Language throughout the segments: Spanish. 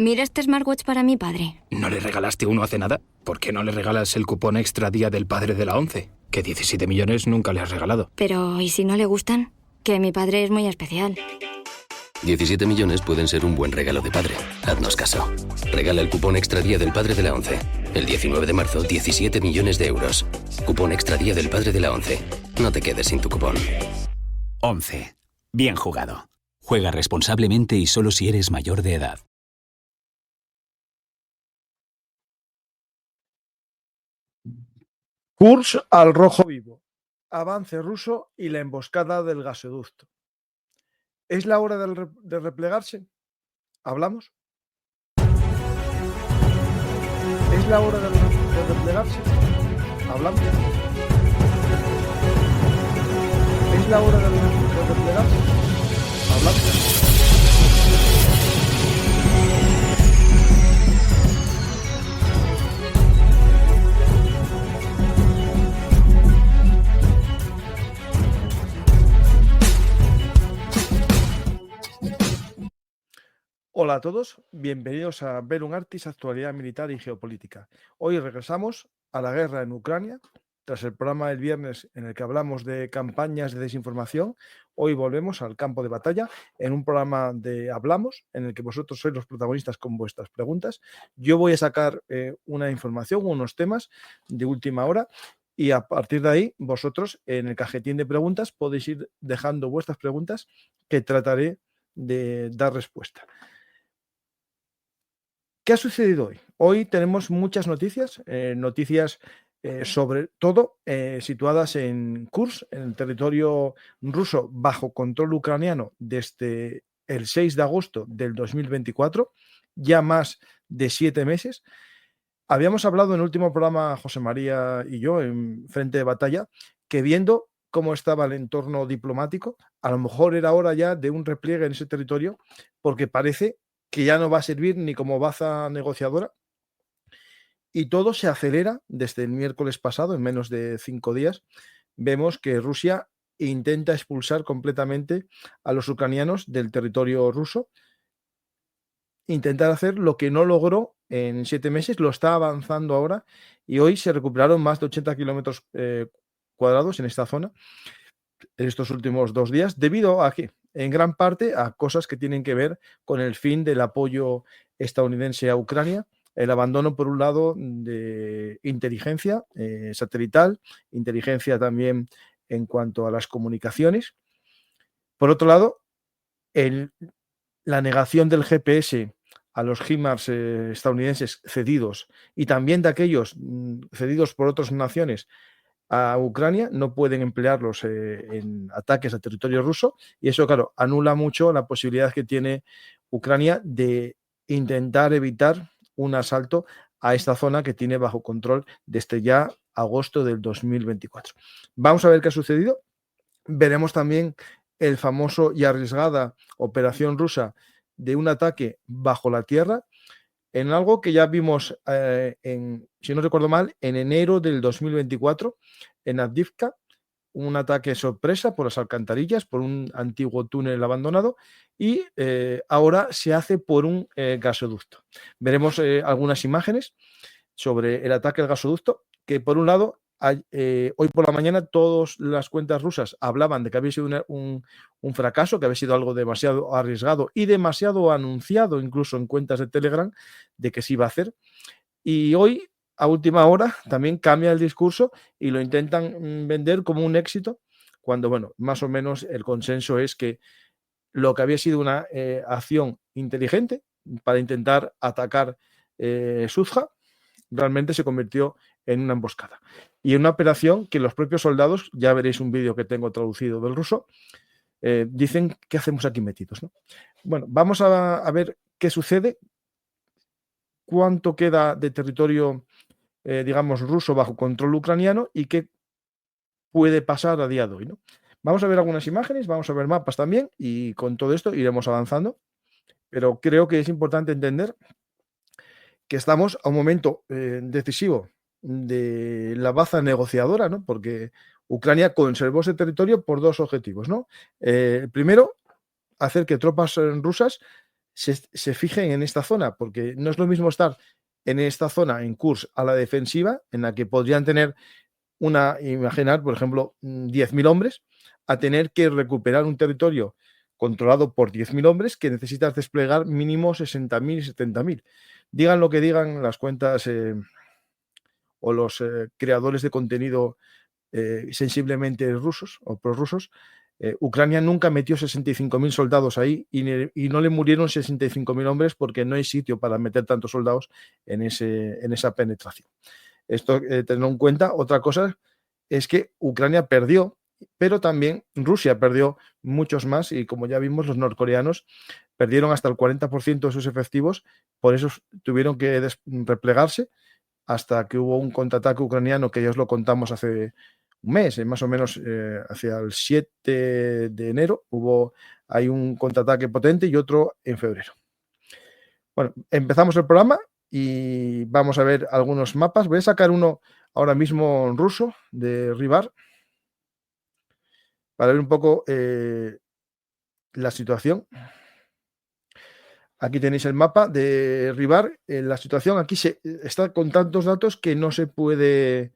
Mira este smartwatch para mi padre. ¿No le regalaste uno hace nada? ¿Por qué no le regalas el cupón extra Día del Padre de la ONCE? Que 17 millones nunca le has regalado. Pero, ¿y si no le gustan? Que mi padre es muy especial. 17 millones pueden ser un buen regalo de padre. Haznos caso. Regala el cupón extra Día del Padre de la ONCE. El 19 de marzo, 17 millones de euros. Cupón extra Día del Padre de la ONCE. No te quedes sin tu cupón. 11. Bien jugado. Juega responsablemente y solo si eres mayor de edad. Kursk al rojo vivo. Avance ruso y la emboscada del gasoducto. ¿Es la hora de replegarse? ¿Hablamos? ¿Es la hora de replegarse? ¿Hablamos? ¿Es la hora de replegarse? ¿Hablamos? Hola a todos, bienvenidos a Verum Artis, actualidad militar y geopolítica. Hoy regresamos a la guerra en Ucrania. Tras el programa del viernes en el que hablamos de campañas de desinformación, hoy volvemos al campo de batalla en un programa de Hablamos, en el que vosotros sois los protagonistas con vuestras preguntas. Yo voy a sacar una información, unos temas de última hora, y a partir de ahí, vosotros en el cajetín de preguntas podéis ir dejando vuestras preguntas que trataré de dar respuesta. ¿Qué ha sucedido hoy? Hoy tenemos muchas noticias, sobre todo situadas en Kursk, en el territorio ruso bajo control ucraniano desde el 6 de agosto del 2024, ya más de 7 meses. Habíamos hablado en el último programa, José María y yo, en Frente de Batalla, que viendo cómo estaba el entorno diplomático, a lo mejor era hora ya de un repliegue en ese territorio, porque parece que ya no va a servir ni como baza negociadora, y todo se acelera desde el miércoles pasado, en menos de 5 días. Vemos que Rusia intenta expulsar completamente a los ucranianos del territorio ruso, intentar hacer lo que no logró en 7 meses, lo está avanzando ahora, y hoy se recuperaron más de 80 kilómetros cuadrados en esta zona en estos últimos 2 días, debido a que, en gran parte, a cosas que tienen que ver con el fin del apoyo estadounidense a Ucrania, el abandono, por un lado, de inteligencia satelital, inteligencia también en cuanto a las comunicaciones. Por otro lado, la negación del GPS a los HIMARS estadounidenses cedidos, y también de aquellos cedidos por otras naciones a Ucrania, no pueden emplearlos en ataques a territorio ruso, y eso, claro, anula mucho la posibilidad que tiene Ucrania de intentar evitar un asalto a esta zona que tiene bajo control desde ya agosto del 2024. Vamos a ver qué ha sucedido. Veremos también el famoso y arriesgada operación rusa de un ataque bajo la tierra, en algo que ya vimos, si no recuerdo mal, en enero del 2024, en Avdiivka, un ataque sorpresa por las alcantarillas, por un antiguo túnel abandonado, y ahora se hace por un gasoducto. Veremos algunas imágenes sobre el ataque al gasoducto, que por un lado, hoy por la mañana todas las cuentas rusas hablaban de que había sido un fracaso, que había sido algo demasiado arriesgado y demasiado anunciado, incluso en cuentas de Telegram, de que se iba a hacer. Y hoy, a última hora, también cambia el discurso y lo intentan vender como un éxito, cuando, bueno, más o menos el consenso es que lo que había sido una acción inteligente para intentar atacar Suzja, realmente se convirtió en una emboscada. Y en una operación que los propios soldados, ya veréis un vídeo que tengo traducido del ruso, dicen, ¿qué hacemos aquí metidos, ¿no? Bueno, vamos a ver qué sucede, cuánto queda de territorio, digamos, ruso bajo control ucraniano y qué puede pasar a día de hoy, ¿no? Vamos a ver algunas imágenes, vamos a ver mapas también, y con todo esto iremos avanzando, pero creo que es importante entender que estamos a un momento decisivo de la baza negociadora, ¿no? Porque Ucrania conservó ese territorio por dos objetivos, ¿no? Primero, hacer que tropas rusas se fijen en esta zona, porque no es lo mismo estar en esta zona, en Kursk, a la defensiva, en la que podrían tener imaginar, por ejemplo, 10.000 hombres, a tener que recuperar un territorio controlado por 10.000 hombres que necesitas desplegar mínimo 60.000 y 70.000. Digan lo que digan las cuentas o los creadores de contenido sensiblemente rusos o prorrusos, Ucrania nunca metió 65.000 soldados ahí y no le murieron 65.000 hombres porque no hay sitio para meter tantos soldados en esa penetración. Esto tenerlo en cuenta. Otra cosa es que Ucrania perdió, pero también Rusia perdió muchos más y como ya vimos, los norcoreanos perdieron hasta el 40% de sus efectivos, por eso tuvieron que replegarse hasta que hubo un contraataque ucraniano que ya os lo contamos hace un mes, más o menos hacia el 7 de enero, hay un contraataque potente y otro en febrero. Bueno, empezamos el programa y vamos a ver algunos mapas. Voy a sacar uno ahora mismo ruso de Rybar para ver un poco la situación. Aquí tenéis el mapa de Rybar. La situación aquí está con tantos datos que no se puede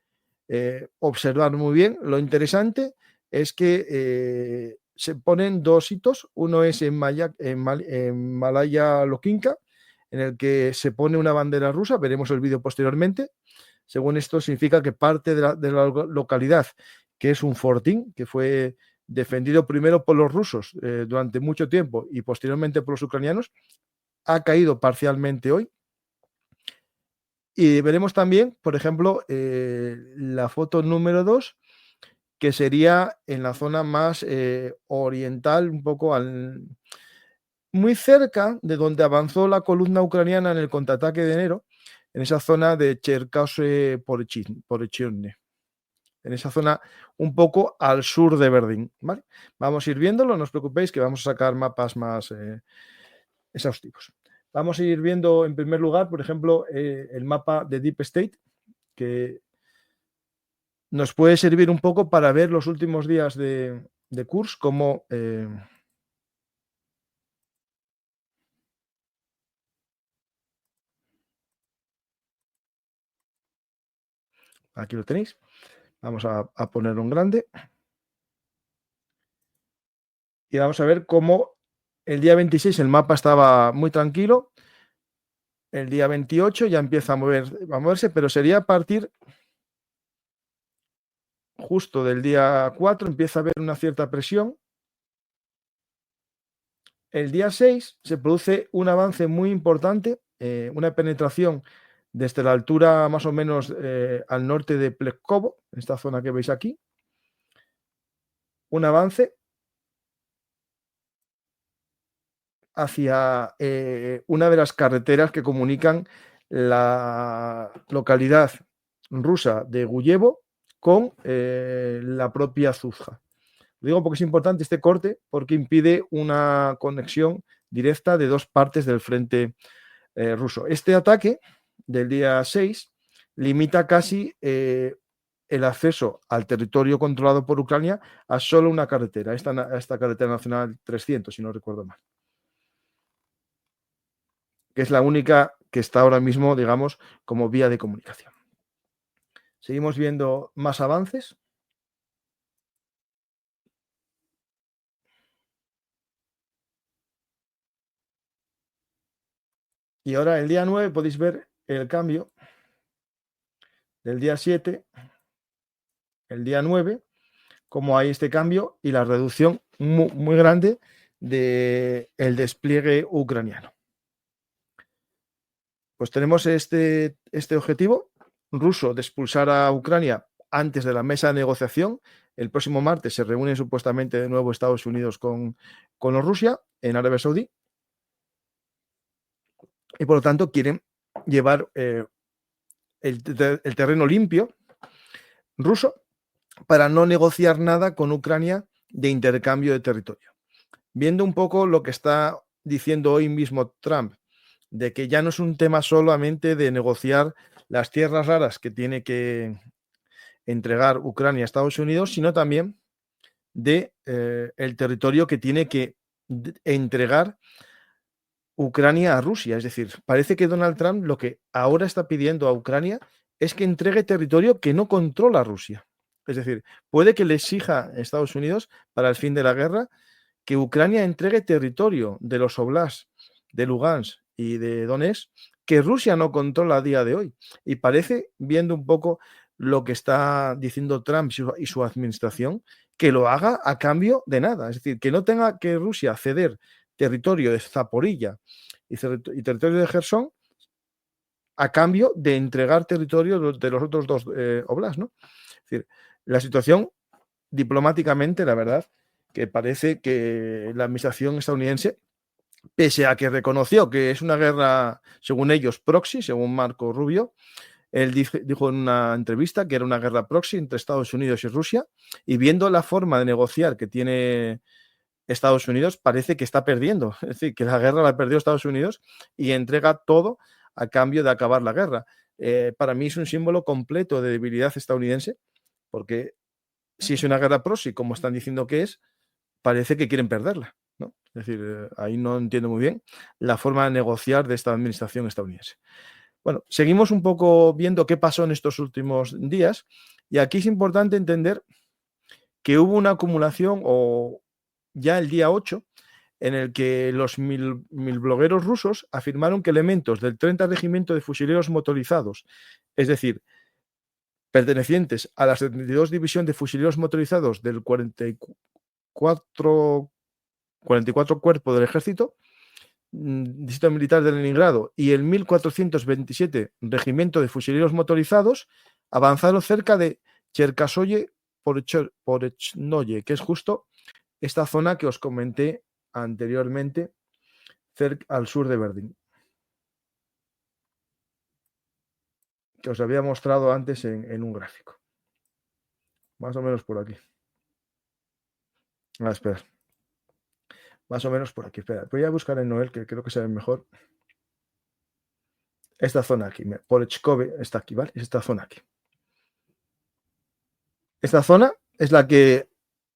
observar muy bien. Lo interesante es que se ponen dos hitos. Uno es en Malaya Lokinka, en el que se pone una bandera rusa. Veremos el vídeo posteriormente. Según esto, significa que parte de la localidad, que es un fortín, que fue defendido primero por los rusos durante mucho tiempo y posteriormente por los ucranianos, ha caído parcialmente hoy. Y veremos también, por ejemplo, la foto número 2, que sería en la zona más oriental, un poco muy cerca de donde avanzó la columna ucraniana en el contraataque de enero, en esa zona de Cherkasy-Porechirne, en esa zona un poco al sur de Verdín, ¿vale? Vamos a ir viéndolo, no os preocupéis que vamos a sacar mapas más exhaustivos. Vamos a ir viendo en primer lugar, por ejemplo, el mapa de Deep State, que nos puede servir un poco para ver los últimos días de Kursk, como aquí lo tenéis. Vamos a ponerlo en grande. Y vamos a ver cómo el día 26 el mapa estaba muy tranquilo. El día 28 ya empieza a moverse, pero sería a partir justo del día 4, empieza a haber una cierta presión. El día 6 se produce un avance muy importante, una penetración desde la altura más o menos al norte de Plevkovo, en esta zona que veis aquí. Un avance hacia una de las carreteras que comunican la localidad rusa de Guyevo con la propia Zuzja. Lo digo porque es importante este corte, porque impide una conexión directa de dos partes del frente ruso. Este ataque del día 6 limita casi el acceso al territorio controlado por Ucrania a solo una carretera, esta carretera nacional 300, si no recuerdo mal, que es la única que está ahora mismo, digamos, como vía de comunicación. Seguimos viendo más avances. Y ahora el día 9 podéis ver el cambio del día 7, el día 9, como hay este cambio y la reducción muy, muy grande del despliegue ucraniano. Pues tenemos este objetivo ruso de expulsar a Ucrania antes de la mesa de negociación. El próximo martes se reúnen supuestamente de nuevo Estados Unidos con Rusia en Arabia Saudí. Y por lo tanto quieren llevar el terreno limpio ruso para no negociar nada con Ucrania de intercambio de territorio. Viendo un poco lo que está diciendo hoy mismo Trump, de que ya no es un tema solamente de negociar las tierras raras que tiene que entregar Ucrania a Estados Unidos, sino también de el territorio que tiene que entregar Ucrania a Rusia. Es decir, parece que Donald Trump lo que ahora está pidiendo a Ucrania es que entregue territorio que no controla Rusia. Es decir, puede que le exija a Estados Unidos para el fin de la guerra que Ucrania entregue territorio de los oblasts de Lugansk y de Donetsk que Rusia no controla a día de hoy. Y parece, viendo un poco lo que está diciendo Trump y su administración, que lo haga a cambio de nada. Es decir, que no tenga que Rusia ceder territorio de Zaporilla y territorio de Gerson a cambio de entregar territorio de los otros dos oblasts, ¿no? Es decir, la situación diplomáticamente, la verdad, que parece que la administración estadounidense, pese a que reconoció que es una guerra, según ellos, proxy, según Marco Rubio, él dijo en una entrevista que era una guerra proxy entre Estados Unidos y Rusia, y viendo la forma de negociar que tiene Estados Unidos, parece que está perdiendo. Es decir, que la guerra la perdió Estados Unidos y entrega todo a cambio de acabar la guerra. Para mí es un símbolo completo de debilidad estadounidense, porque si es una guerra proxy, como están diciendo que es, parece que quieren perderla, ¿no? Es decir, ahí no entiendo muy bien la forma de negociar de esta administración estadounidense. Bueno, seguimos un poco viendo qué pasó en estos últimos días, y aquí es importante entender que hubo una acumulación, o ya el día 8, en el que los mil blogueros rusos afirmaron que elementos del 30 Regimiento de Fusileros Motorizados, es decir, pertenecientes a la 72 División de Fusileros Motorizados del 44 Cuerpo del Ejército, Distrito Militar de Leningrado, y el 1427 Regimiento de Fusileros Motorizados avanzaron cerca de Cherkasoye-Porechnoye, que es justo esta zona que os comenté anteriormente, al sur de Verdín, que os había mostrado antes en un gráfico. Más o menos por aquí. Espera. Más o menos por aquí. Espera, voy a buscar en Noel, que creo que se ve mejor. Esta zona aquí, Porechkove está aquí, ¿vale? Es esta zona aquí. Esta zona es la que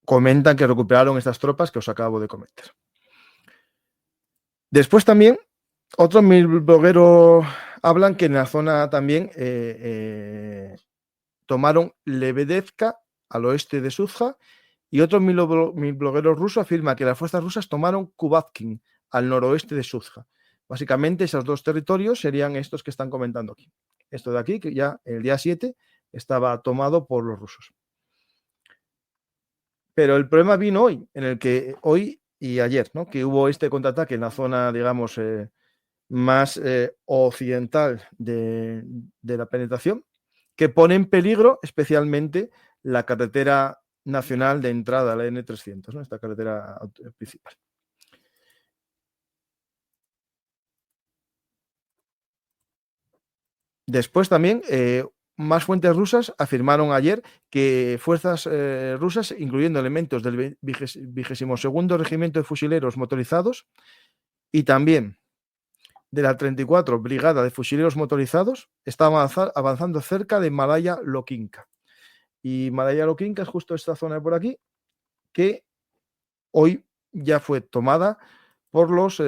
comentan que recuperaron estas tropas que os acabo de comentar. Después también, otros mil blogueros hablan que en la zona también tomaron Lebedevka al oeste de Suzha, y otros mil blogueros rusos afirman que las fuerzas rusas tomaron Kubatkin al noroeste de Suzha. Básicamente esos dos territorios serían estos que están comentando aquí. Esto de aquí, que ya el día 7 estaba tomado por los rusos. Pero el problema vino hoy, en el que hoy y ayer, ¿no? Que hubo este contraataque en la zona, digamos, más occidental de la penetración, que pone en peligro especialmente la carretera nacional de entrada a la N300, ¿no? Esta carretera principal. Después también, más fuentes rusas afirmaron ayer que fuerzas rusas, incluyendo elementos del 22º Regimiento de Fusileros Motorizados y también de la 34 Brigada de Fusileros Motorizados, estaban avanzando cerca de Malaya Lokinka. Y Malaya Lokinka es justo esta zona de por aquí, que hoy ya fue tomada por los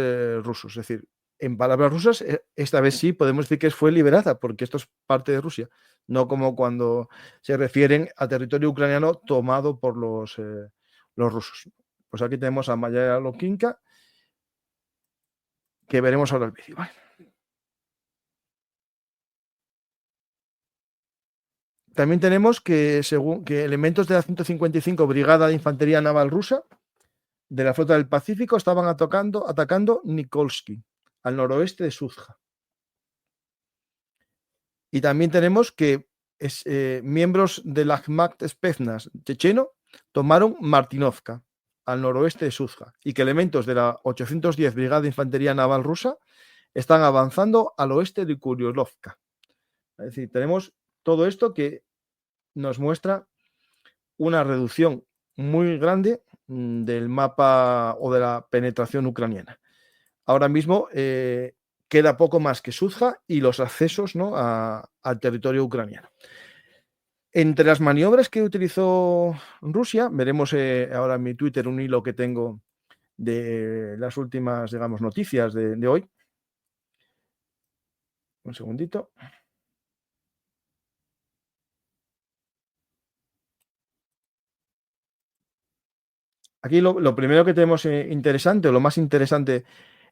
rusos. Es decir, en palabras rusas, esta vez sí podemos decir que fue liberada, porque esto es parte de Rusia, no como cuando se refieren a territorio ucraniano tomado por los rusos. Pues aquí tenemos a Malaya Lokinka, que veremos ahora el vídeo, ¿vale? También tenemos que, según que elementos de la 155 Brigada de Infantería Naval Rusa de la Flota del Pacífico estaban atacando Nikolsky, al noroeste de Suzha. Y también tenemos que miembros del Akhmat Spetsnaz checheno tomaron Martinovka, al noroeste de Suzha, y que elementos de la 810 Brigada de Infantería Naval Rusa están avanzando al oeste de Kuryolovka. Es decir, tenemos todo esto que nos muestra una reducción muy grande del mapa o de la penetración ucraniana. Ahora mismo queda poco más que Suzha y los accesos, ¿no?, al territorio ucraniano. Entre las maniobras que utilizó Rusia, veremos ahora en mi Twitter un hilo que tengo de las últimas, digamos, noticias de hoy. Un segundito. Aquí lo primero que tenemos interesante, o lo más interesante,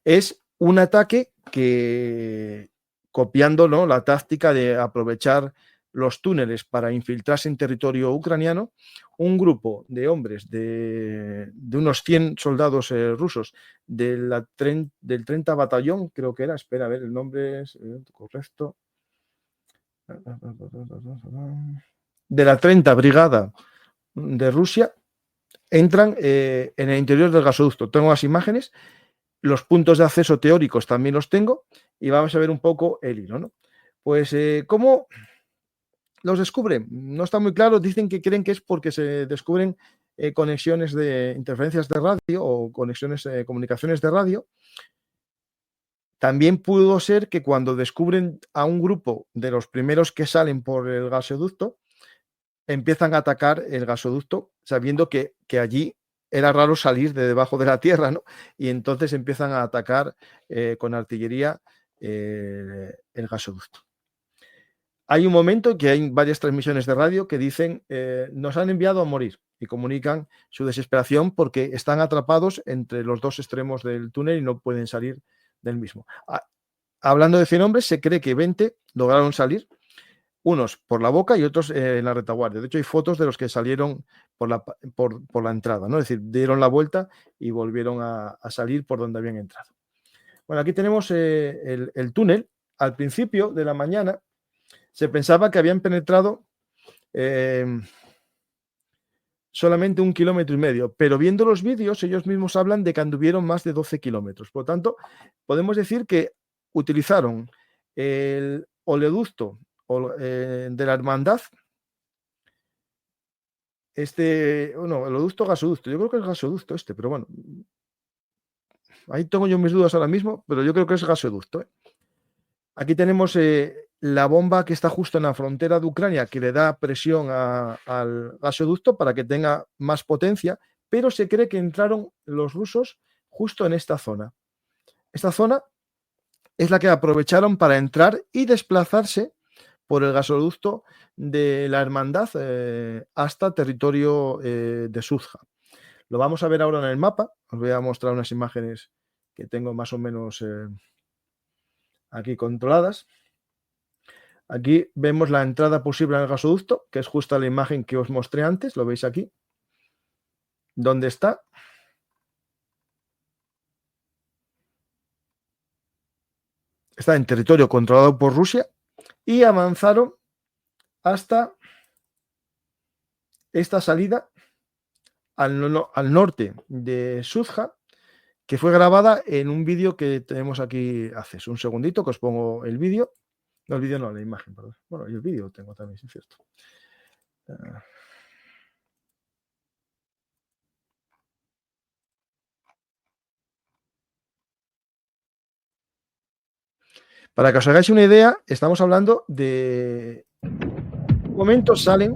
es un ataque que, copiando, ¿no?, la táctica de aprovechar los túneles para infiltrarse en territorio ucraniano, un grupo de hombres, de unos 100 soldados rusos del 30 batallón, creo que era, espera, a ver, el nombre es correcto, de la 30 brigada de Rusia, entran en el interior del gasoducto. Tengo las imágenes, los puntos de acceso teóricos también los tengo, y vamos a ver un poco el hilo, ¿no? Pues, ¿cómo los descubren? No está muy claro, dicen que creen que es porque se descubren conexiones de interferencias de radio o conexiones, comunicaciones de radio. También pudo ser que cuando descubren a un grupo de los primeros que salen por el gasoducto, empiezan a atacar el gasoducto sabiendo que allí era raro salir de debajo de la tierra, ¿no? Y entonces empiezan a atacar con artillería el gasoducto. Hay un momento que hay varias transmisiones de radio que dicen nos han enviado a morir, y comunican su desesperación porque están atrapados entre los dos extremos del túnel y no pueden salir del mismo. Hablando de 100 hombres, se cree que 20 lograron salir, unos por la boca y otros en la retaguardia. De hecho, hay fotos de los que salieron por la entrada, ¿no? Es decir, dieron la vuelta y volvieron a salir por donde habían entrado. Bueno, aquí tenemos el túnel. Al principio de la mañana se pensaba que habían penetrado solamente 1,5 kilómetros, pero viendo los vídeos, ellos mismos hablan de que anduvieron más de 12 kilómetros. Por lo tanto, podemos decir que utilizaron el oleoducto de la Hermandad, el oleoducto gasoducto, yo creo que es gasoducto pero bueno, ahí tengo yo mis dudas ahora mismo, pero yo creo que es gasoducto. Aquí tenemos la bomba que está justo en la frontera de Ucrania, que le da presión al gasoducto para que tenga más potencia, pero se cree que entraron los rusos justo en esta zona. Esta zona es la que aprovecharon para entrar y desplazarse por el gasoducto de la Hermandad hasta territorio de Suzja. Lo vamos a ver ahora en el mapa. Os voy a mostrar unas imágenes que tengo más o menos aquí controladas. Aquí vemos la entrada posible al gasoducto, que es justo la imagen que os mostré antes. Lo veis aquí. ¿Dónde está? Está en territorio controlado por Rusia y avanzaron hasta esta salida al norte de Suzja, que fue grabada en un vídeo que tenemos aquí hace un segundito, que os pongo el vídeo. No, el vídeo no, la imagen, perdón. Bueno, y el vídeo tengo también, sí es cierto. Para que os hagáis una idea, estamos hablando de... En un momento salen...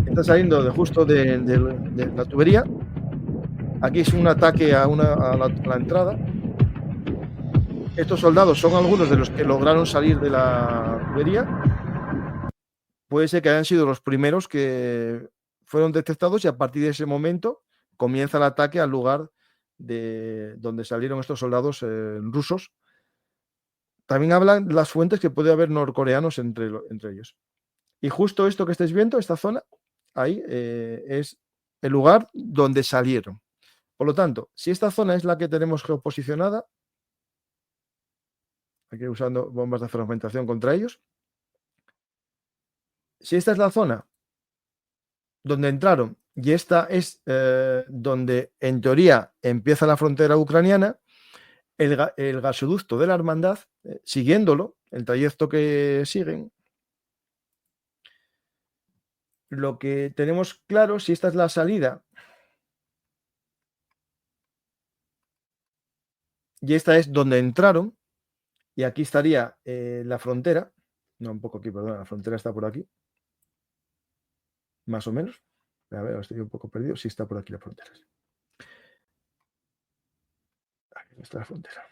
Está saliendo justo de la tubería. Aquí es un ataque a la entrada. Estos soldados son algunos de los que lograron salir de la tubería. Puede ser que hayan sido los primeros que fueron detectados y a partir de ese momento comienza el ataque al lugar de donde salieron estos soldados rusos. También hablan las fuentes que puede haber norcoreanos entre ellos. Y justo esto que estáis viendo, esta zona, ahí es el lugar donde salieron. Por lo tanto, si esta zona es la que tenemos geoposicionada, aquí usando bombas de fragmentación contra ellos, si esta es la zona donde entraron y esta es donde en teoría empieza la frontera ucraniana, el gasoducto de la Hermandad, siguiéndolo, el trayecto que siguen, lo que tenemos claro, si esta es la salida y esta es donde entraron, y aquí estaría la frontera, no, un poco aquí, perdón, la frontera está por aquí, más o menos. A ver, estoy un poco perdido, sí está por aquí la frontera. está la frontera.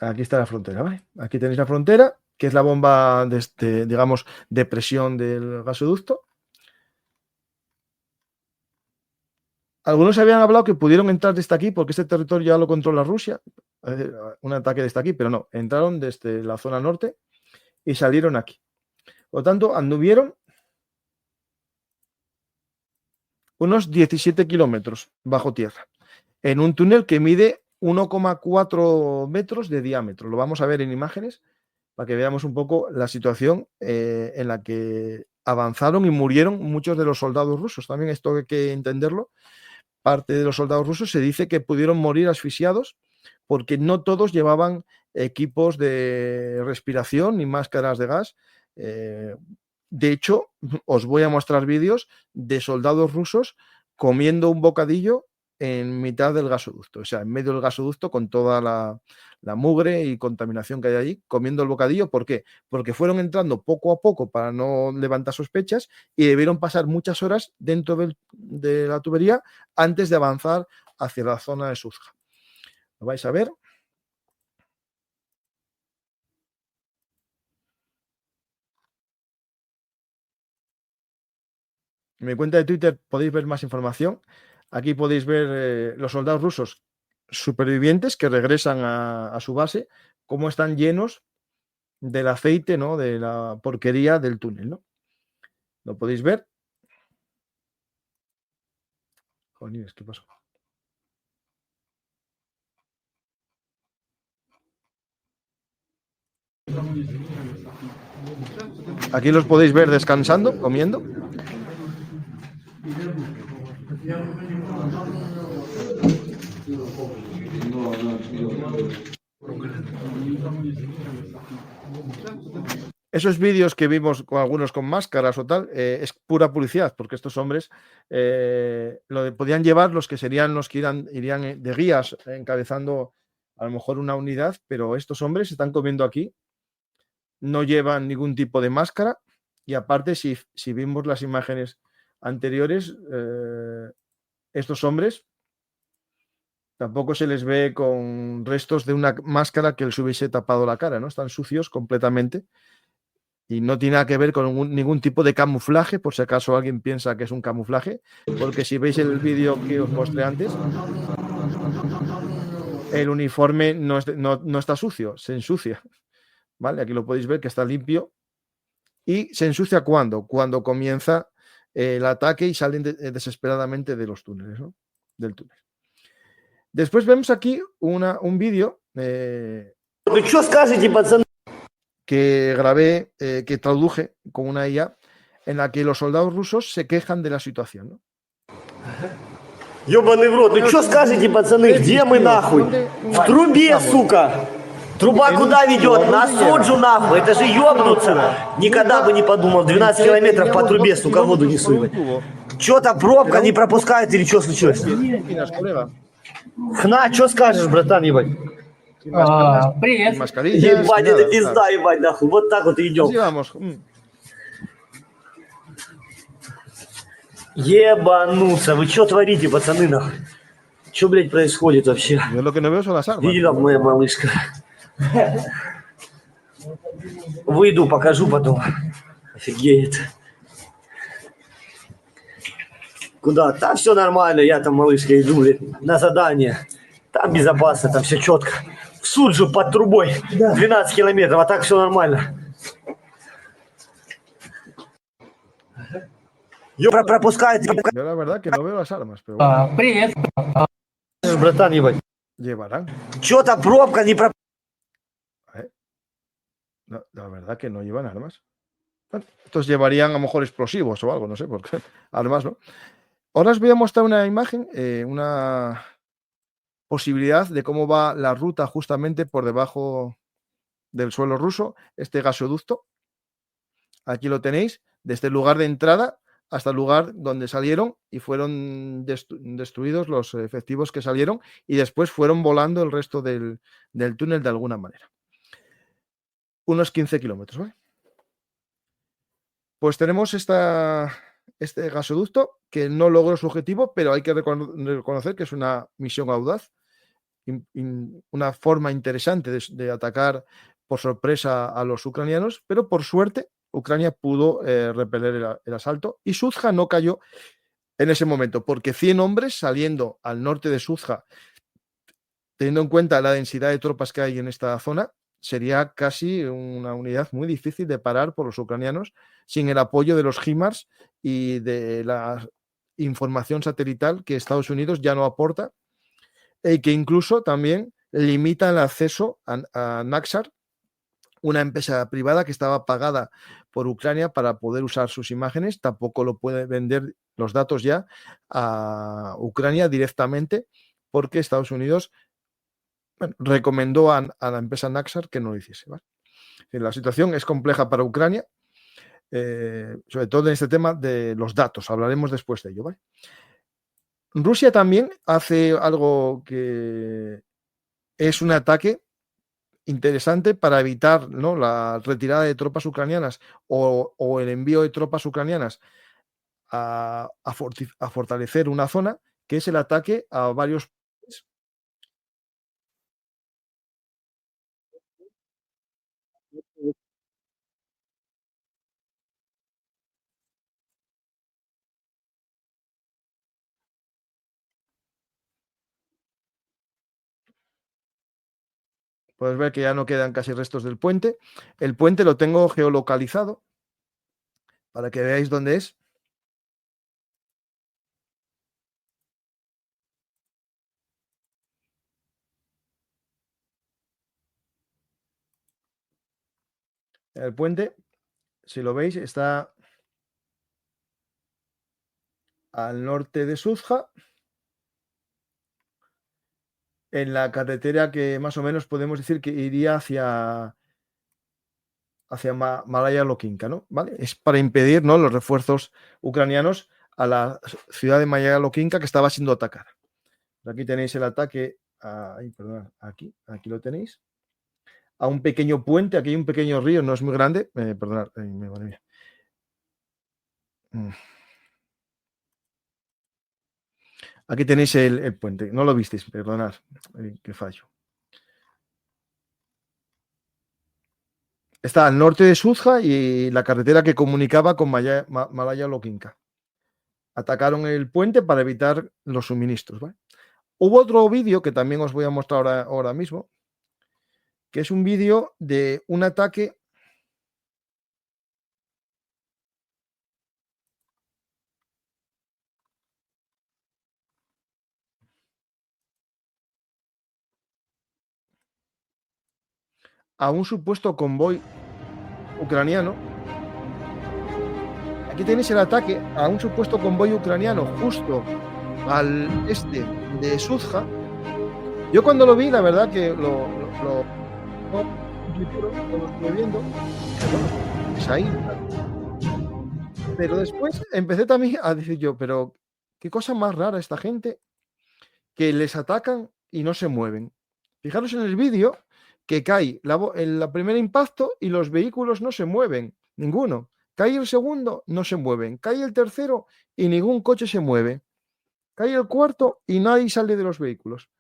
Aquí está la frontera, ¿vale? Aquí tenéis la frontera, que es la bomba de digamos, de presión del gasoducto. Algunos habían hablado que pudieron entrar desde aquí porque este territorio ya lo controla Rusia, un ataque desde aquí, pero no, entraron desde la zona norte y salieron aquí. Por lo tanto, anduvieron unos 17 kilómetros bajo tierra, en un túnel que mide 1,4 metros de diámetro. Lo vamos a ver en imágenes para que veamos un poco la situación en la que avanzaron y murieron muchos de los soldados rusos. También esto hay que entenderlo. Parte de los soldados rusos se dice que pudieron morir asfixiados porque no todos llevaban equipos de respiración ni máscaras de gas. De hecho, os voy a mostrar vídeos de soldados rusos comiendo un bocadillo en mitad del gasoducto, o sea, en medio del gasoducto con toda la mugre y contaminación que hay allí, comiendo el bocadillo. ¿Por qué? Porque fueron entrando poco a poco para no levantar sospechas y debieron pasar muchas horas dentro de la tubería antes de avanzar hacia la zona de Suzja. Lo vais a ver. En mi cuenta de Twitter podéis ver más información. Aquí podéis ver los soldados rusos supervivientes que regresan a su base, cómo están llenos del aceite, ¿no? De la porquería del túnel, ¿no? Lo podéis ver. Joder, ¿qué pasó? Aquí los podéis ver descansando, comiendo. Esos vídeos que vimos con algunos con máscaras o tal, es pura publicidad, porque estos hombres podían llevar los que serían los que irían de guías encabezando a lo mejor una unidad, pero estos hombres están comiendo aquí, no llevan ningún tipo de máscara y aparte si vimos las imágenes anteriores, estos hombres tampoco se les ve con restos de una máscara que les hubiese tapado la cara, ¿no? Están sucios completamente. Y no tiene nada que ver con ningún tipo de camuflaje, por si acaso alguien piensa que es un camuflaje, porque si veis el vídeo que os mostré antes, el uniforme no está sucio, se ensucia. ¿Vale? Aquí lo podéis ver que está limpio. ¿Y se ensucia cuándo? Cuando comienza el ataque y salen desesperadamente de los túneles, ¿no? Del túnel. Después vemos aquí un vídeo que grabé, que traduje con una IA, en la que los soldados rusos se quejan de la situación, ¿no? Ёбаный в рот, ну что скажете, пацаны, где мы нахуй? В трубе, сука! Труба куда ведет? На Суджу нахуй, это же ёбнуться! Никогда бы не подумал, 12 километров по трубе, сука, воду несу. Чё-то пробка не пропускает или что случилось? Хна, что скажешь, братан, ебать? Привет. Ебать, это пизда, ебать, нахуй, вот так вот и идем. Ебануться, вы что творите, пацаны, нахуй? Что, блядь, происходит вообще? Видела моя малышка. Выйду, покажу потом. Офигеет. Куда? Там все нормально, я там, малышка, иду, блядь, на задание. Там безопасно, там все четко. В Суджу под трубой 12 километров, а так все нормально. Пропускает. Yo la verdad que no veo las armas, pero bueno. Привет. Братан, ебать. Llevarán. Что-то пробка не пропускает. No, la verdad que no llevan armas. Bueno, estos llevarían a lo mejor explosivos o algo, no sé, porque armas no. Ahora os voy a mostrar una imagen, una posibilidad de cómo va la ruta justamente por debajo del suelo ruso, este gasoducto. Aquí lo tenéis, desde el lugar de entrada hasta el lugar donde salieron y fueron destruidos los efectivos que salieron y después fueron volando el resto del túnel de alguna manera. Unos 15 kilómetros, ¿vale? Pues tenemos esta este gasoducto que no logró su objetivo, pero hay que reconocer que es una misión audaz, una forma interesante de atacar por sorpresa a los ucranianos, pero por suerte Ucrania pudo repeler el asalto y Suzja no cayó en ese momento, porque 100 hombres saliendo al norte de Suzja, teniendo en cuenta la densidad de tropas que hay en esta zona, sería casi una unidad muy difícil de parar por los ucranianos sin el apoyo de los HIMARS y de la información satelital que Estados Unidos ya no aporta y que incluso también limita el acceso a Naxar, una empresa privada que estaba pagada por Ucrania para poder usar sus imágenes. Tampoco lo puede vender los datos ya a Ucrania directamente porque Estados Unidos recomendó a la empresa Naxar que no lo hiciese. ¿Vale? La situación es compleja para Ucrania, sobre todo en este tema de los datos. Hablaremos después de ello. ¿Vale? Rusia también hace algo que es un ataque interesante para evitar, ¿no?, la retirada de tropas ucranianas o el envío de tropas ucranianas a fortalecer una zona, que es el ataque a varios. Puedes ver que ya no quedan casi restos del puente. El puente lo tengo geolocalizado para que veáis dónde es. El puente, si lo veis, está al norte de Suzja, en la carretera que más o menos podemos decir que iría hacia Malaya Lokinka, ¿no? ¿Vale? Es para impedir, ¿no?, los refuerzos ucranianos a la ciudad de Malaya Lokinka que estaba siendo atacada. Aquí tenéis el ataque, aquí lo tenéis, a un pequeño puente, aquí hay un pequeño río, no es muy grande, perdonad, madre mía. Aquí tenéis el puente, no lo visteis, perdonad, qué fallo. Está al norte de Suzja y la carretera que comunicaba con Malaya Lokinka. Atacaron el puente para evitar los suministros. ¿Vale? Hubo otro vídeo que también os voy a mostrar ahora mismo, que es un vídeo de un ataque a un supuesto convoy ucraniano. Aquí tenéis el ataque a un supuesto convoy ucraniano justo al este de Suzja. Yo cuando lo vi, la verdad que lo estuve viendo, es ahí. Pero después empecé también a decir yo, pero qué cosa más rara esta gente que les atacan y no se mueven. Fijaros en el vídeo que cae el primer impacto y los vehículos no se mueven, ninguno. Cae el segundo, no se mueven. Cae el tercero y ningún coche se mueve. Cae el cuarto y nadie sale de los vehículos.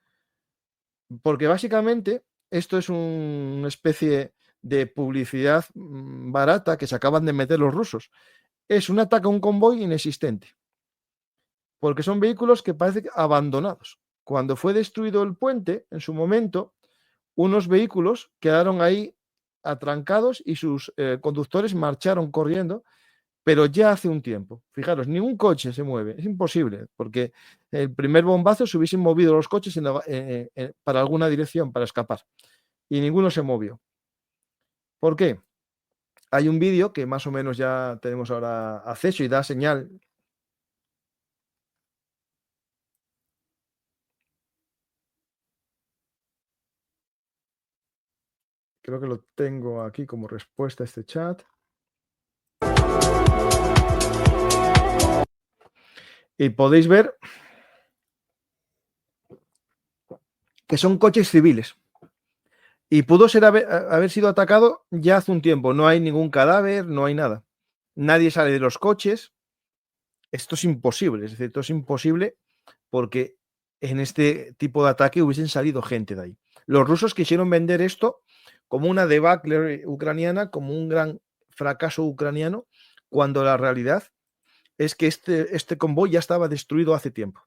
Porque básicamente esto es una especie de publicidad barata que se acaban de meter los rusos. Es un ataque a un convoy inexistente. Porque son vehículos que parecen abandonados. Cuando fue destruido el puente, en su momento, unos vehículos quedaron ahí atrancados y sus conductores marcharon corriendo, pero ya hace un tiempo. Fijaros, ningún coche se mueve, es imposible, porque el primer bombazo se hubiesen movido los coches para alguna dirección, para escapar, y ninguno se movió. ¿Por qué? Hay un vídeo que más o menos ya tenemos ahora acceso y da señal. Creo que lo tengo aquí como respuesta a este chat. Y podéis ver que son coches civiles. Y pudo haber sido atacado ya hace un tiempo. No hay ningún cadáver, no hay nada. Nadie sale de los coches. Esto es imposible, es decir, esto es imposible porque en este tipo de ataque hubiesen salido gente de ahí. Los rusos quisieron vender esto como una debacle ucraniana, como un gran fracaso ucraniano, cuando la realidad es que este convoy ya estaba destruido hace tiempo.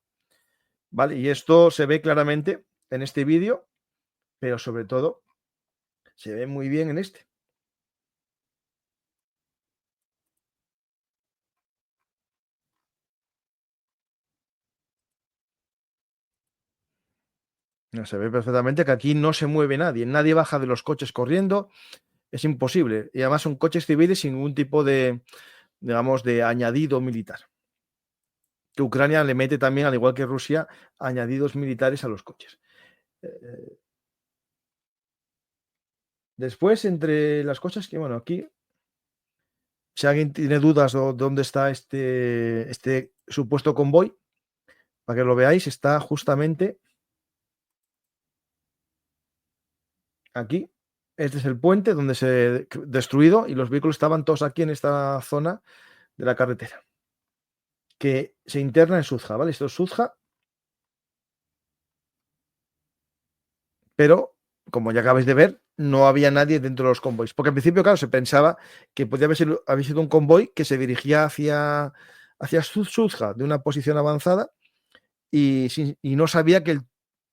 ¿Vale? Y esto se ve claramente en este vídeo, pero sobre todo se ve muy bien en este. Se ve perfectamente que aquí no se mueve nadie baja de los coches corriendo, es imposible. Y además son coches civiles sin ningún tipo de, digamos, de añadido militar. Que Ucrania le mete también, al igual que Rusia, añadidos militares a los coches. Después, entre las cosas que, bueno, aquí, si alguien tiene dudas de dónde está este supuesto convoy, para que lo veáis, está justamente aquí. Este es el puente donde se destruido y los vehículos estaban todos aquí en esta zona de la carretera, que se interna en Suzja, ¿vale? Esto es Suzja, pero como ya acabáis de ver, no había nadie dentro de los convoys, porque al principio, claro, se pensaba que podía haber sido un convoy que se dirigía hacia Suzja de una posición avanzada y no sabía que el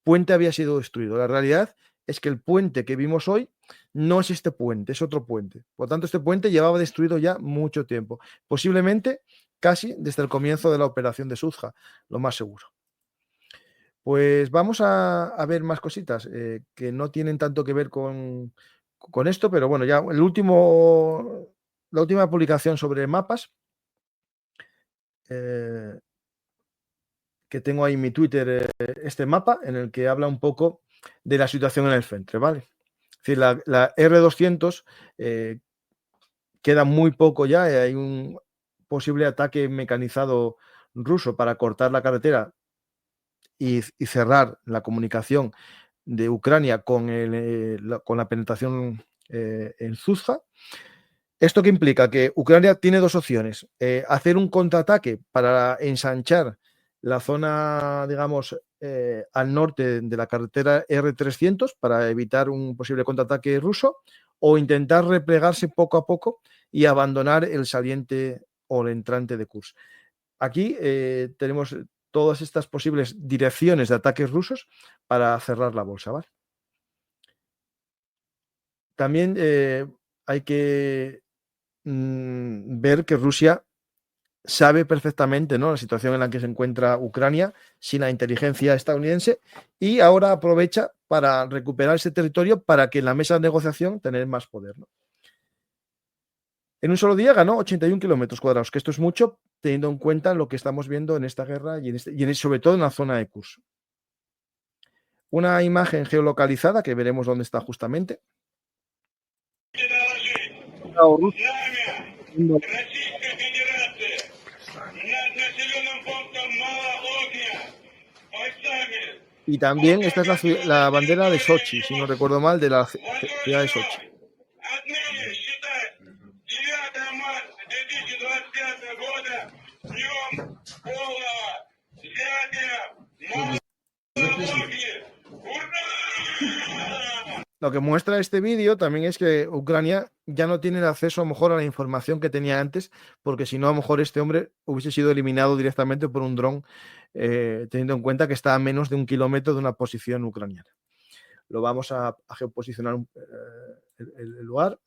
puente había sido destruido. La realidad es que el puente que vimos hoy no es este puente, es otro puente. Por lo tanto, este puente llevaba destruido ya mucho tiempo, posiblemente casi desde el comienzo de la operación de Suzja, lo más seguro. Pues vamos a ver más cositas que no tienen tanto que ver con esto, pero bueno, ya la última publicación sobre mapas que tengo ahí en mi Twitter, este mapa en el que habla un poco de la situación en el frente, ¿vale? Es decir, la R200 queda muy poco ya, hay un posible ataque mecanizado ruso para cortar la carretera y cerrar la comunicación de Ucrania con la penetración en Suzja. ¿Esto qué implica? Que Ucrania tiene dos opciones. Hacer un contraataque para ensanchar la zona, digamos, al norte de la carretera R300 para evitar un posible contraataque ruso, o intentar replegarse poco a poco y abandonar el saliente o el entrante de Kursk. Aquí tenemos todas estas posibles direcciones de ataques rusos para cerrar la bolsa, ¿vale? También hay que ver que Rusia sabe perfectamente, ¿no?, la situación en la que se encuentra Ucrania sin la inteligencia estadounidense y ahora aprovecha para recuperar ese territorio para que en la mesa de negociación tener más poder, ¿no? En un solo día ganó 81 kilómetros cuadrados, que esto es mucho teniendo en cuenta lo que estamos viendo en esta guerra y sobre todo en la zona de Kursk. Una imagen geolocalizada que veremos dónde está justamente. Y también esta es la bandera de Sochi, si no recuerdo mal, de la ciudad de Sochi. Lo que muestra este vídeo también es que Ucrania ya no tiene acceso a lo mejor a la información que tenía antes, porque si no, a lo mejor este hombre hubiese sido eliminado directamente por un dron, teniendo en cuenta que está a menos de 1 kilómetro de una posición ucraniana. Lo vamos a geoposicionar el lugar.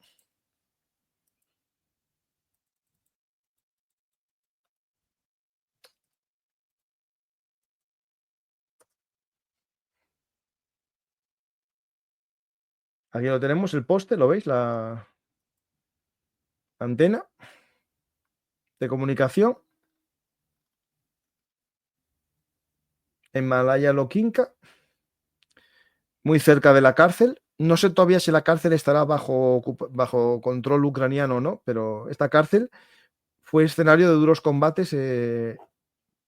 Aquí lo tenemos, el poste, ¿lo veis? La antena de comunicación. En Malaya Lokinka, muy cerca de la cárcel. No sé todavía si la cárcel estará bajo control ucraniano o no, pero esta cárcel fue escenario de duros combates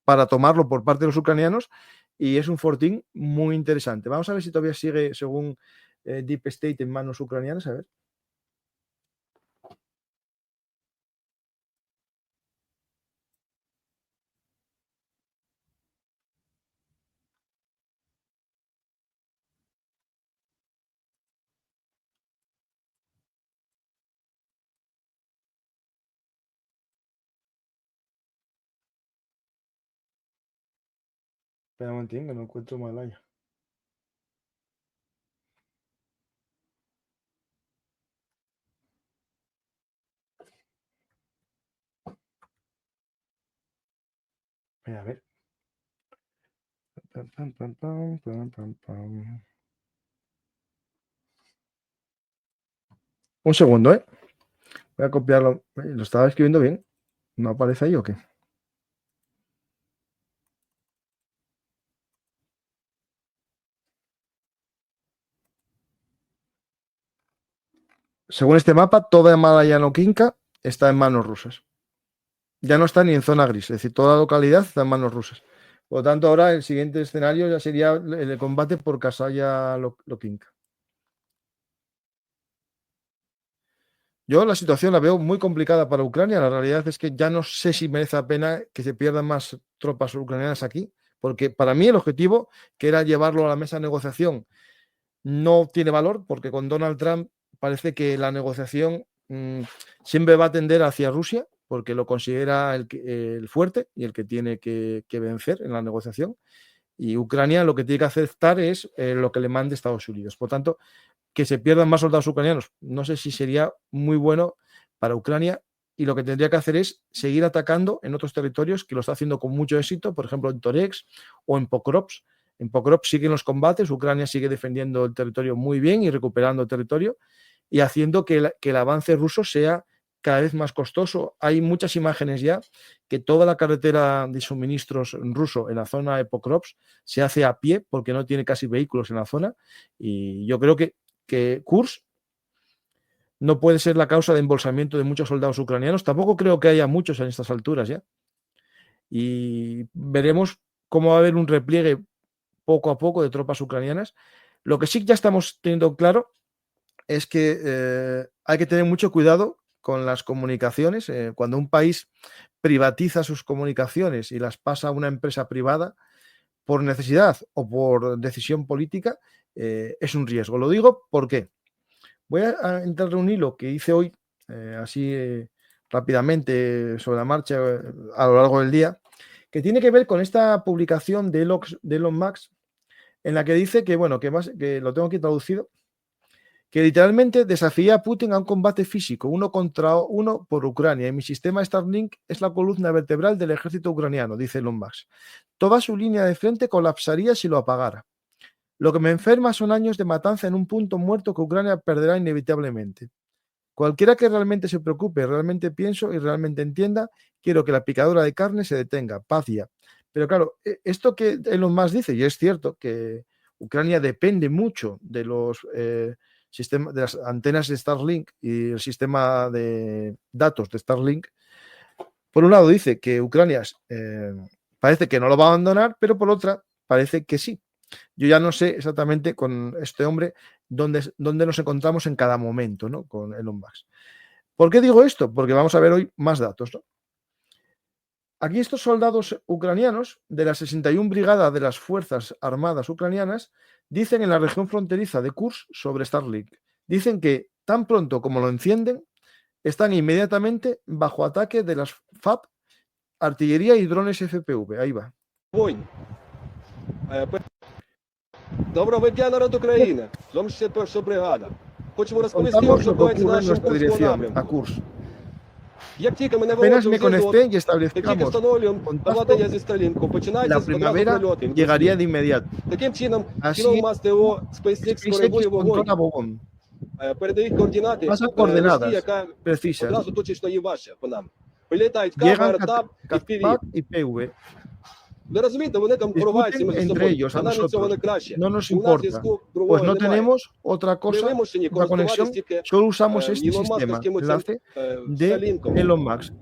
para tomarlo por parte de los ucranianos y es un fortín muy interesante. Vamos a ver si todavía sigue, según Deep State, en manos ucranianas. A ver. Espera un momentín, que no encuentro Malaya. Espera, a ver. Pam, pam, pam, pam, pam, pam, pam. Un segundo, ¿eh? Voy a copiarlo. ¿Lo estaba escribiendo bien? ¿No aparece ahí o qué? Según este mapa, toda Malaya Nokinka está en manos rusas. Ya no está ni en zona gris, es decir, toda la localidad está en manos rusas. Por lo tanto, ahora el siguiente escenario ya sería el combate por Kasaya Lokinka. Yo la situación la veo muy complicada para Ucrania. La realidad es que ya no sé si merece la pena que se pierdan más tropas ucranianas aquí, porque para mí el objetivo, que era llevarlo a la mesa de negociación, no tiene valor, porque con Donald Trump parece que la negociación siempre va a tender hacia Rusia, porque lo considera el fuerte y el que tiene que vencer en la negociación. Y Ucrania lo que tiene que aceptar es lo que le mande Estados Unidos. Por tanto, que se pierdan más soldados ucranianos, no sé si sería muy bueno para Ucrania, y lo que tendría que hacer es seguir atacando en otros territorios, que lo está haciendo con mucho éxito, por ejemplo en Torex o en Pokrovsk. En Pokrovsk siguen los combates, Ucrania sigue defendiendo el territorio muy bien y recuperando el territorio y haciendo que el avance ruso sea cada vez más costoso. Hay muchas imágenes ya que toda la carretera de suministros ruso en la zona de Pokrovsk se hace a pie porque no tiene casi vehículos en la zona, y yo creo que Kursk no puede ser la causa de embolsamiento de muchos soldados ucranianos. Tampoco creo que haya muchos en estas alturas ya. Y veremos cómo va a haber un repliegue poco a poco de tropas ucranianas. Lo que sí ya estamos teniendo claro es que hay que tener mucho cuidado con las comunicaciones. Cuando un país privatiza sus comunicaciones y las pasa a una empresa privada por necesidad o por decisión política, es un riesgo. Lo digo porque voy a entrar en un hilo que hice hoy, así rápidamente, sobre la marcha, a lo largo del día, que tiene que ver con esta publicación de Elon Musk, en la que dice que, bueno, que lo tengo aquí traducido, que literalmente desafía a Putin a un combate físico, 1 contra 1 por Ucrania, y mi sistema Starlink es la columna vertebral del ejército ucraniano, dice Elon Musk. Toda su línea de frente colapsaría si lo apagara. Lo que me enferma son años de matanza en un punto muerto que Ucrania perderá inevitablemente. Cualquiera que realmente se preocupe, realmente pienso y realmente entienda, quiero que la picadura de carne se detenga, paz ya. Pero claro, esto que Elon Musk dice, y es cierto que Ucrania depende mucho de los sistemas, de las antenas de Starlink y el sistema de datos de Starlink. Por un lado dice que Ucrania parece que no lo va a abandonar, pero por otra parece que sí. Yo ya no sé exactamente con este hombre dónde nos encontramos en cada momento, ¿no? Con Elon Musk. ¿Por qué digo esto? Porque vamos a ver hoy más datos, ¿no? Aquí estos soldados ucranianos de la 61 Brigada de las Fuerzas Armadas Ucranianas dicen en la región fronteriza de Kursk sobre Starlink. Dicen que tan pronto como lo encienden, están inmediatamente bajo ataque de las FAP, artillería y drones FPV. Ahí va. Доброго дня, народ України! 61 бригада. Хочемо розповісти вам, Contamos що lo que відбувається ocurre на en нашому nuestra Курському dirección, a напрямку. Kursk. Як тільки ми Apenas me наводимо conecté y зв'язок, як тільки establecemos встановлюємо contacto, обладнання зі Starlink, починаються la одразу primavera прильоти. llegaría de inmediato. Таким чином, Así Elon Musk ТО SpaceX SpaceX коригує вогонь, controla Bogón, передають координати pasa Росії, coordenadas яка precisas. одразу точечно є ваша по нам. Прилітають Llegan КАБ, РТАП і ПІВІ. Kazpak y PV. Ви розумієте, вони там Discuten поругаються між entre собою, ellos, a а нам від цього nosotros. не краще. No nos У нас importa. зв'язку Pues другого no немає. tenemos otra Ми cosa, вимушені otra conexión, користуватися тільки solo usamos este Ілон sistema, Масківським оцим enlace de Starlinkом. Elon Musk.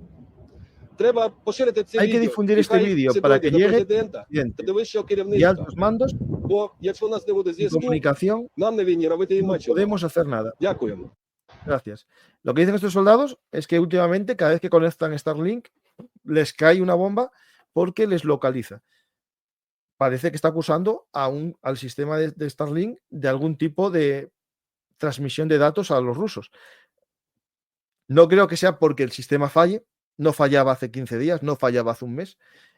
Треба поширити це Hay que відео. difundir І este хай vídeo це para дойде que до llegue президента gente та до вищого y керівництва. altos mandos Бо якщо у нас не буде y зв'язку, comunicación, нам на війні робити і no мачо. podemos hacer nada. Дякуємо. Gracias. Lo que dicen estos soldados es que últimamente, cada vez que conectan Starlink, les cae una bomba porque les localiza. Parece que está acusando al sistema de Starlink de algún tipo de transmisión de datos a los rusos. No creo que sea porque el sistema falle, no fallaba hace 15 días, no fallaba hace un mes.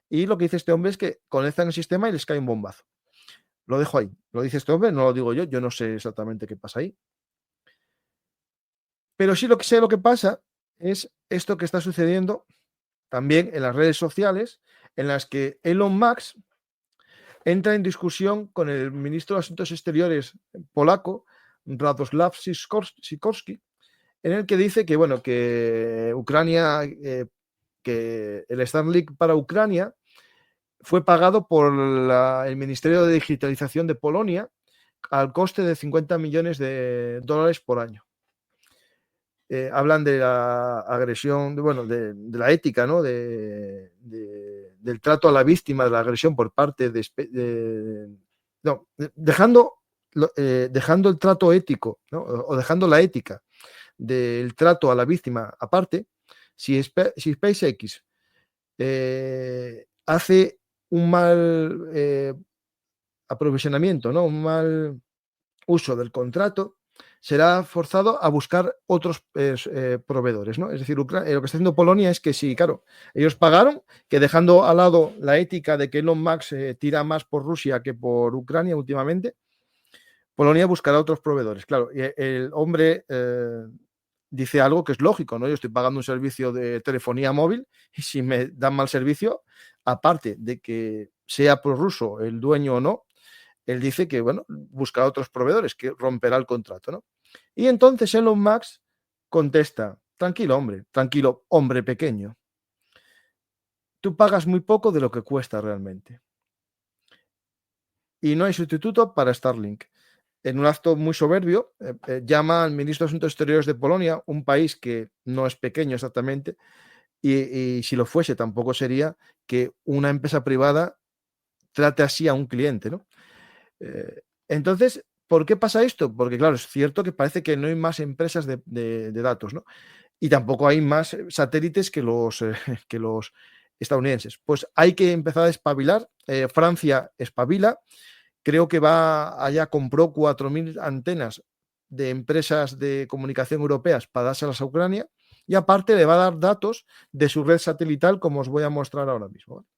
y lo que dice este hombre es que conectan el sistema y les cae un bombazo. Lo dejo ahí. Lo dice este hombre, no lo digo yo. Yo no sé exactamente qué pasa ahí. Pero sí lo que sé lo que pasa es esto que está sucediendo también en las redes sociales, en las que Elon Musk entra en discusión con el ministro de Asuntos Exteriores polaco, Radoslav Sikorski, en el que dice que, bueno, que Ucrania, que el Starlink para Ucrania fue pagado por el Ministerio de Digitalización de Polonia al coste de 50 millones de dólares por año. Hablan de la agresión, de la ética, ¿no? del trato a la víctima de la agresión por parte dejando el trato ético, ¿no? O dejando la ética del trato a la víctima aparte, si SpaceX hace un mal aprovisionamiento, ¿no? Un mal uso del contrato, será forzado a buscar otros proveedores, ¿no? Es decir, lo que está haciendo Polonia es que sí, claro, ellos pagaron, que dejando al lado la ética de que Elon Musk tira más por Rusia que por Ucrania últimamente, Polonia buscará otros proveedores. Claro, y el hombre dice algo que es lógico, ¿no? Yo estoy pagando un servicio de telefonía móvil y si me dan mal servicio, aparte de que sea prorruso el dueño o no, él dice que, bueno, buscará otros proveedores, que romperá el contrato, ¿no? Y entonces Elon Musk contesta, tranquilo, hombre pequeño. Tú pagas muy poco de lo que cuesta realmente. Y no hay sustituto para Starlink. En un acto muy soberbio, llama al ministro de Asuntos Exteriores de Polonia, un país que no es pequeño exactamente, y si lo fuese tampoco sería que una empresa privada trate así a un cliente, ¿no? Entonces, ¿por qué pasa esto? Porque, claro, es cierto que parece que no hay más empresas de datos, ¿no? Y tampoco hay más satélites que los estadounidenses. Pues hay que empezar a espabilar. Francia espabila. Creo que allá compró 4.000 antenas de empresas de comunicación europeas para dárselas a Ucrania y aparte le va a dar datos de su red satelital, como os voy a mostrar ahora mismo, ¿vale?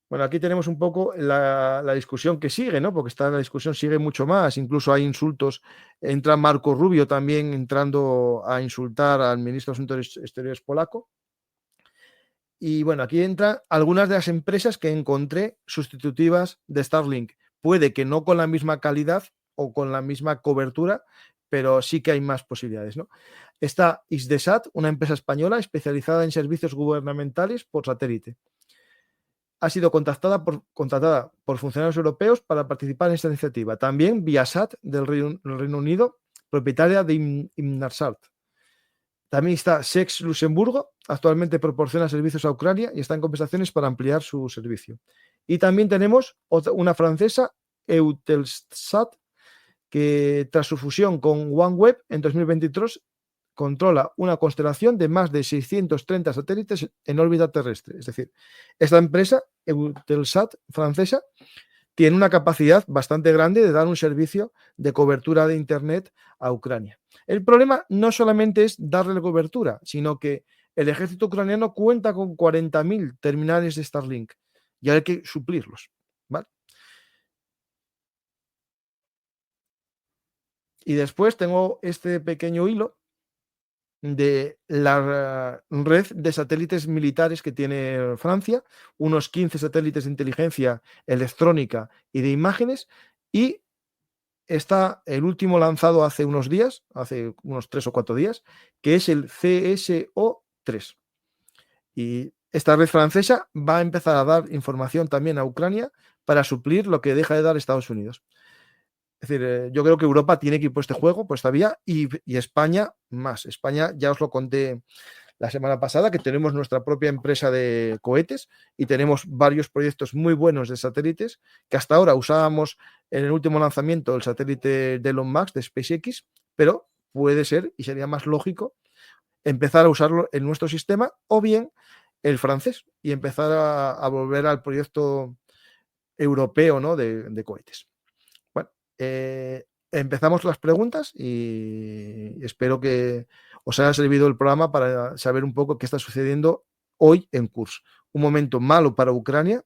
Bueno, aquí tenemos un poco la discusión que sigue, ¿no? Porque la discusión sigue mucho más, incluso hay insultos, entra Marco Rubio también entrando a insultar al ministro de Asuntos Exteriores polaco. Y bueno, aquí entran algunas de las empresas que encontré sustitutivas de Starlink. Puede que no con la misma calidad o con la misma cobertura, pero sí que hay más posibilidades, ¿no? Está Isdesat, una empresa española especializada en servicios gubernamentales por satélite. Ha sido contratada por funcionarios europeos para participar en esta iniciativa. También Viasat del Reino Unido, propietaria de Inmarsat. También está Sex Luxemburgo, actualmente proporciona servicios a Ucrania y está en conversaciones para ampliar su servicio. Y también tenemos una francesa, Eutelsat, que tras su fusión con OneWeb en 2023 controla una constelación de más de 630 satélites en órbita terrestre. Es decir, esta empresa, Eutelsat francesa, tiene una capacidad bastante grande de dar un servicio de cobertura de Internet a Ucrania. El problema no solamente es darle cobertura, sino que el ejército ucraniano cuenta con 40.000 terminales de Starlink y hay que suplirlos, ¿vale? Y después tengo este pequeño hilo de la red de satélites militares que tiene Francia, unos 15 satélites de inteligencia electrónica y de imágenes, y está el último lanzado hace unos días, hace unos 3 o 4 días, que es el CSO-3. Y esta red francesa va a empezar a dar información también a Ucrania para suplir lo que deja de dar Estados Unidos. Es decir, yo creo que Europa tiene que ir por este juego, por esta vía, y España más. España, ya os lo conté la semana pasada, que tenemos nuestra propia empresa de cohetes y tenemos varios proyectos muy buenos de satélites que hasta ahora usábamos en el último lanzamiento el satélite de Elon Musk de SpaceX, pero puede ser y sería más lógico empezar a usarlo en nuestro sistema o bien el francés y empezar a volver al proyecto europeo, ¿no? de cohetes. Empezamos las preguntas y espero que os haya servido el programa para saber un poco qué está sucediendo hoy en Kurs. un momento malo para Ucrania,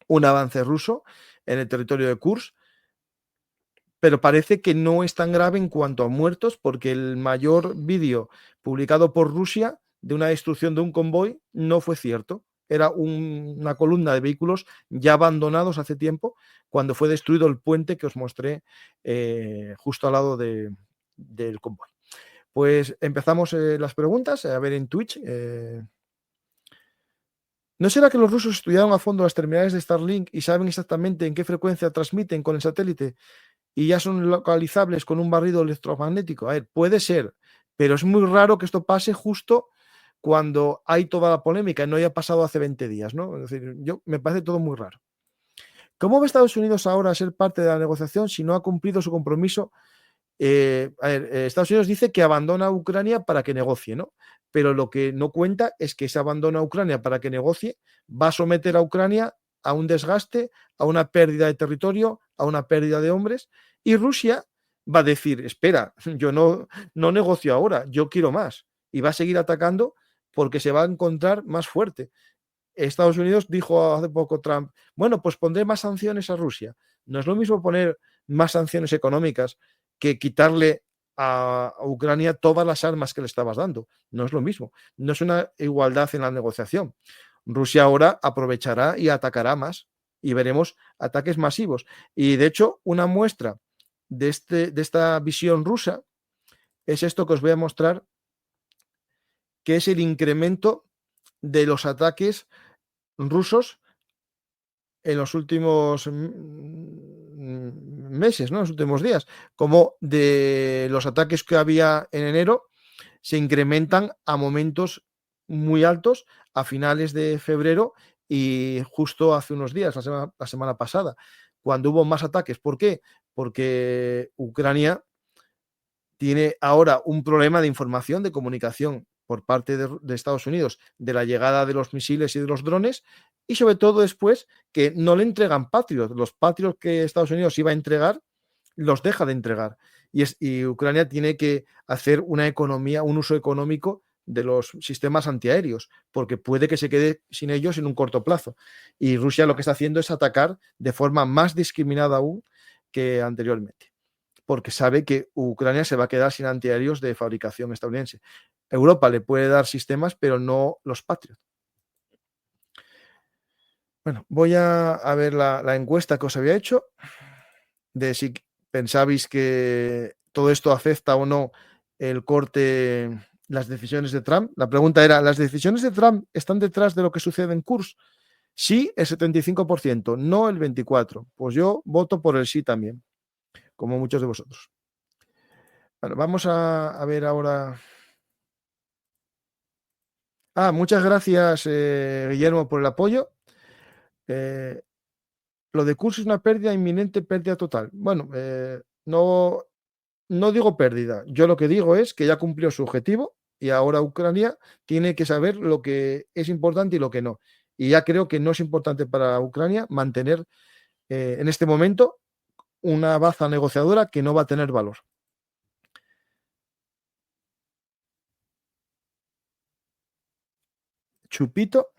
un avance ruso en el territorio de Kursk, pero parece que no es tan grave en cuanto a muertos, porque el mayor vídeo publicado por Rusia de una destrucción de un convoy no fue cierto. Era una columna de vehículos ya abandonados hace tiempo, cuando fue destruido el puente que os mostré justo al lado del convoy. Pues empezamos las preguntas, a ver en Twitch. ¿No será que los rusos estudiaron a fondo las terminales de Starlink y saben exactamente en qué frecuencia transmiten con el satélite y ya son localizables con un barrido electromagnético? A ver, puede ser, pero es muy raro que esto pase justo cuando hay toda la polémica y no haya pasado hace 20 días, ¿no? Es decir, me parece todo muy raro. ¿Cómo va Estados Unidos ahora a ser parte de la negociación si no ha cumplido su compromiso? Estados Unidos dice que abandona a Ucrania para que negocie, ¿no? Pero lo que no cuenta es que ese abandono a Ucrania para que negocie va a someter a Ucrania a un desgaste, a una pérdida de territorio, a una pérdida de hombres, y Rusia va a decir, espera, yo no negocio ahora, yo quiero más, y va a seguir atacando porque se va a encontrar más fuerte. Estados Unidos dijo hace poco Trump, bueno, pues pondré más sanciones a Rusia. No es lo mismo poner más sanciones económicas que quitarle a Ucrania todas las armas que le estabas dando. No es lo mismo. No es una igualdad en la negociación. Rusia ahora aprovechará y atacará más y veremos ataques masivos. Y de hecho, una muestra de esta visión rusa es esto que os voy a mostrar, que es el incremento de los ataques rusos en los últimos meses, ¿no? En los últimos días, como de los ataques que había en enero se incrementan a momentos muy altos a finales de febrero y justo hace unos días, la semana pasada, cuando hubo más ataques. ¿Por qué? Porque Ucrania tiene ahora un problema de información, de comunicación por parte de Estados Unidos de la llegada de los misiles y de los drones, y sobre todo después que no le entregan Patriot. Los Patriot que Estados Unidos iba a entregar, los deja de entregar. Y Ucrania tiene que hacer una economía, un uso económico de los sistemas antiaéreos, porque puede que se quede sin ellos en un corto plazo. Y Rusia lo que está haciendo es atacar de forma más discriminada aún que anteriormente, porque sabe que Ucrania se va a quedar sin antiaéreos de fabricación estadounidense. Europa le puede dar sistemas, pero no los Patriot. Bueno, voy a ver la encuesta que os había hecho, de si pensabais que todo esto afecta o no el corte, las decisiones de Trump. La pregunta era, ¿las decisiones de Trump están detrás de lo que sucede en Kursk? Sí, el 75%, no el 24%. Pues yo voto por el sí también, como muchos de vosotros. Bueno, vamos a ver ahora. Muchas gracias, Guillermo, por el apoyo. Lo de Kursk es una pérdida inminente, pérdida total. Bueno, no digo pérdida. Yo lo que digo es que ya cumplió su objetivo y ahora Ucrania tiene que saber lo que es importante y lo que no. Y ya creo que no es importante para Ucrania mantener en este momento una baza negociadora que no va a tener valor. Chupito,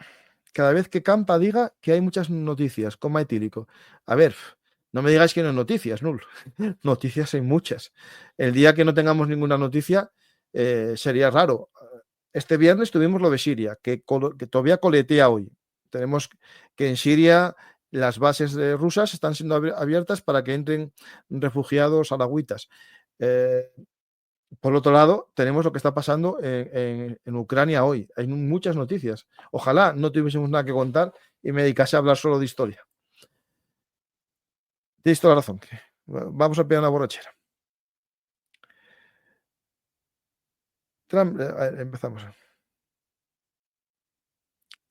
cada vez que campa diga que hay muchas noticias, coma etílico. A ver, no me digáis que no hay noticias, Null. Noticias hay muchas. El día que no tengamos ninguna noticia sería raro. Este viernes tuvimos lo de Siria, que todavía coletea hoy. Tenemos que en Siria las bases rusas están siendo abiertas para que entren refugiados alawítas. Por otro lado, tenemos lo que está pasando en Ucrania hoy. Hay muchas noticias. Ojalá no tuviésemos nada que contar y me dedicase a hablar solo de historia. Tienes toda la razón. Vamos a pillar una borrachera. Trump, empezamos.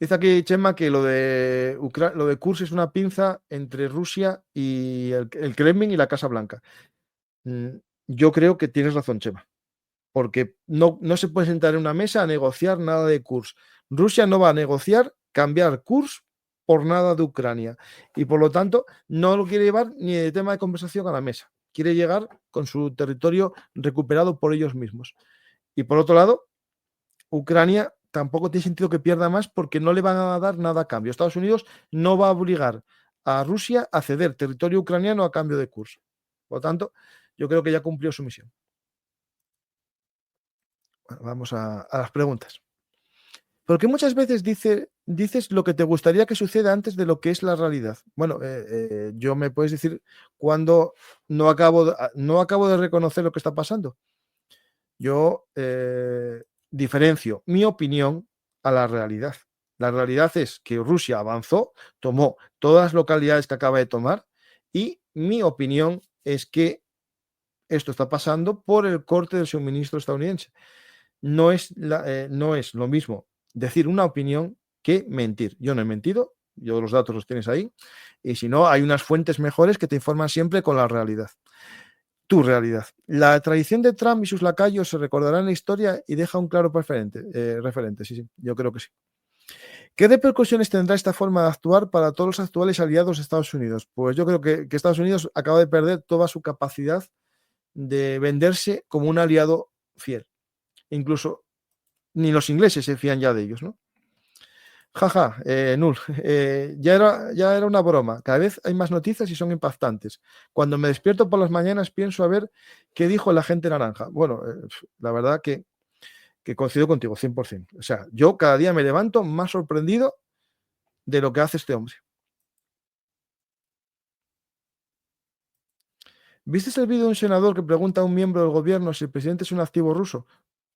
Dice aquí Chema que lo de Kursk es una pinza entre Rusia y el Kremlin y la Casa Blanca. Yo creo que tienes razón, Chema, porque no se puede sentar en una mesa a negociar nada de Kursk. Rusia no va a negociar cambiar Kursk por nada de Ucrania y por lo tanto no lo quiere llevar ni de tema de conversación a la mesa. Quiere llegar con su territorio recuperado por ellos mismos. Y por otro lado, Ucrania tampoco tiene sentido que pierda más porque no le van a dar nada a cambio. Estados Unidos no va a obligar a Rusia a ceder territorio ucraniano a cambio de Kursk. Por lo tanto, yo creo que ya cumplió su misión. Bueno, vamos a las preguntas. Porque muchas veces dices lo que te gustaría que suceda antes de lo que es la realidad. Bueno, yo me puedes decir cuando no acabo de reconocer lo que está pasando. Yo diferencio mi opinión a la realidad. La realidad es que Rusia avanzó, tomó todas las localidades que acaba de tomar y mi opinión es que esto está pasando por el corte del suministro estadounidense. No es lo mismo decir una opinión que mentir. Yo no he mentido, yo los datos los tienes ahí, y si no, hay unas fuentes mejores que te informan siempre con la realidad. Tu realidad. La tradición de Trump y sus lacayos se recordará en la historia y deja un claro referente. Sí, yo creo que sí. ¿Qué repercusiones tendrá esta forma de actuar para todos los actuales aliados de Estados Unidos? Pues yo creo que Estados Unidos acaba de perder toda su capacidad de venderse como un aliado fiel. Incluso ni los ingleses se fían ya de ellos, ¿no? Jaja, Null, ya era una broma. Cada vez hay más noticias y son impactantes. Cuando me despierto por las mañanas pienso a ver qué dijo la gente naranja. Bueno, la verdad que coincido contigo, 100%. O sea, yo cada día me levanto más sorprendido de lo que hace este hombre. ¿Viste el vídeo de un senador que pregunta a un miembro del gobierno si el presidente es un activo ruso?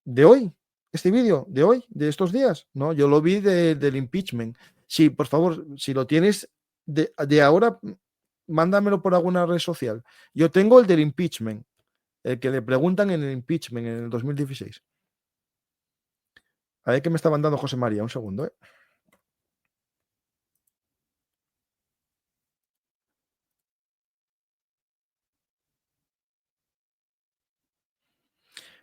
¿De hoy? ¿Este vídeo? ¿De hoy? ¿De estos días? No, yo lo vi del impeachment. Sí, por favor, si lo tienes de ahora, mándamelo por alguna red social. Yo tengo el del impeachment, el que le preguntan en el impeachment en el 2016. A ver qué me está mandando José María, un segundo, ¿eh?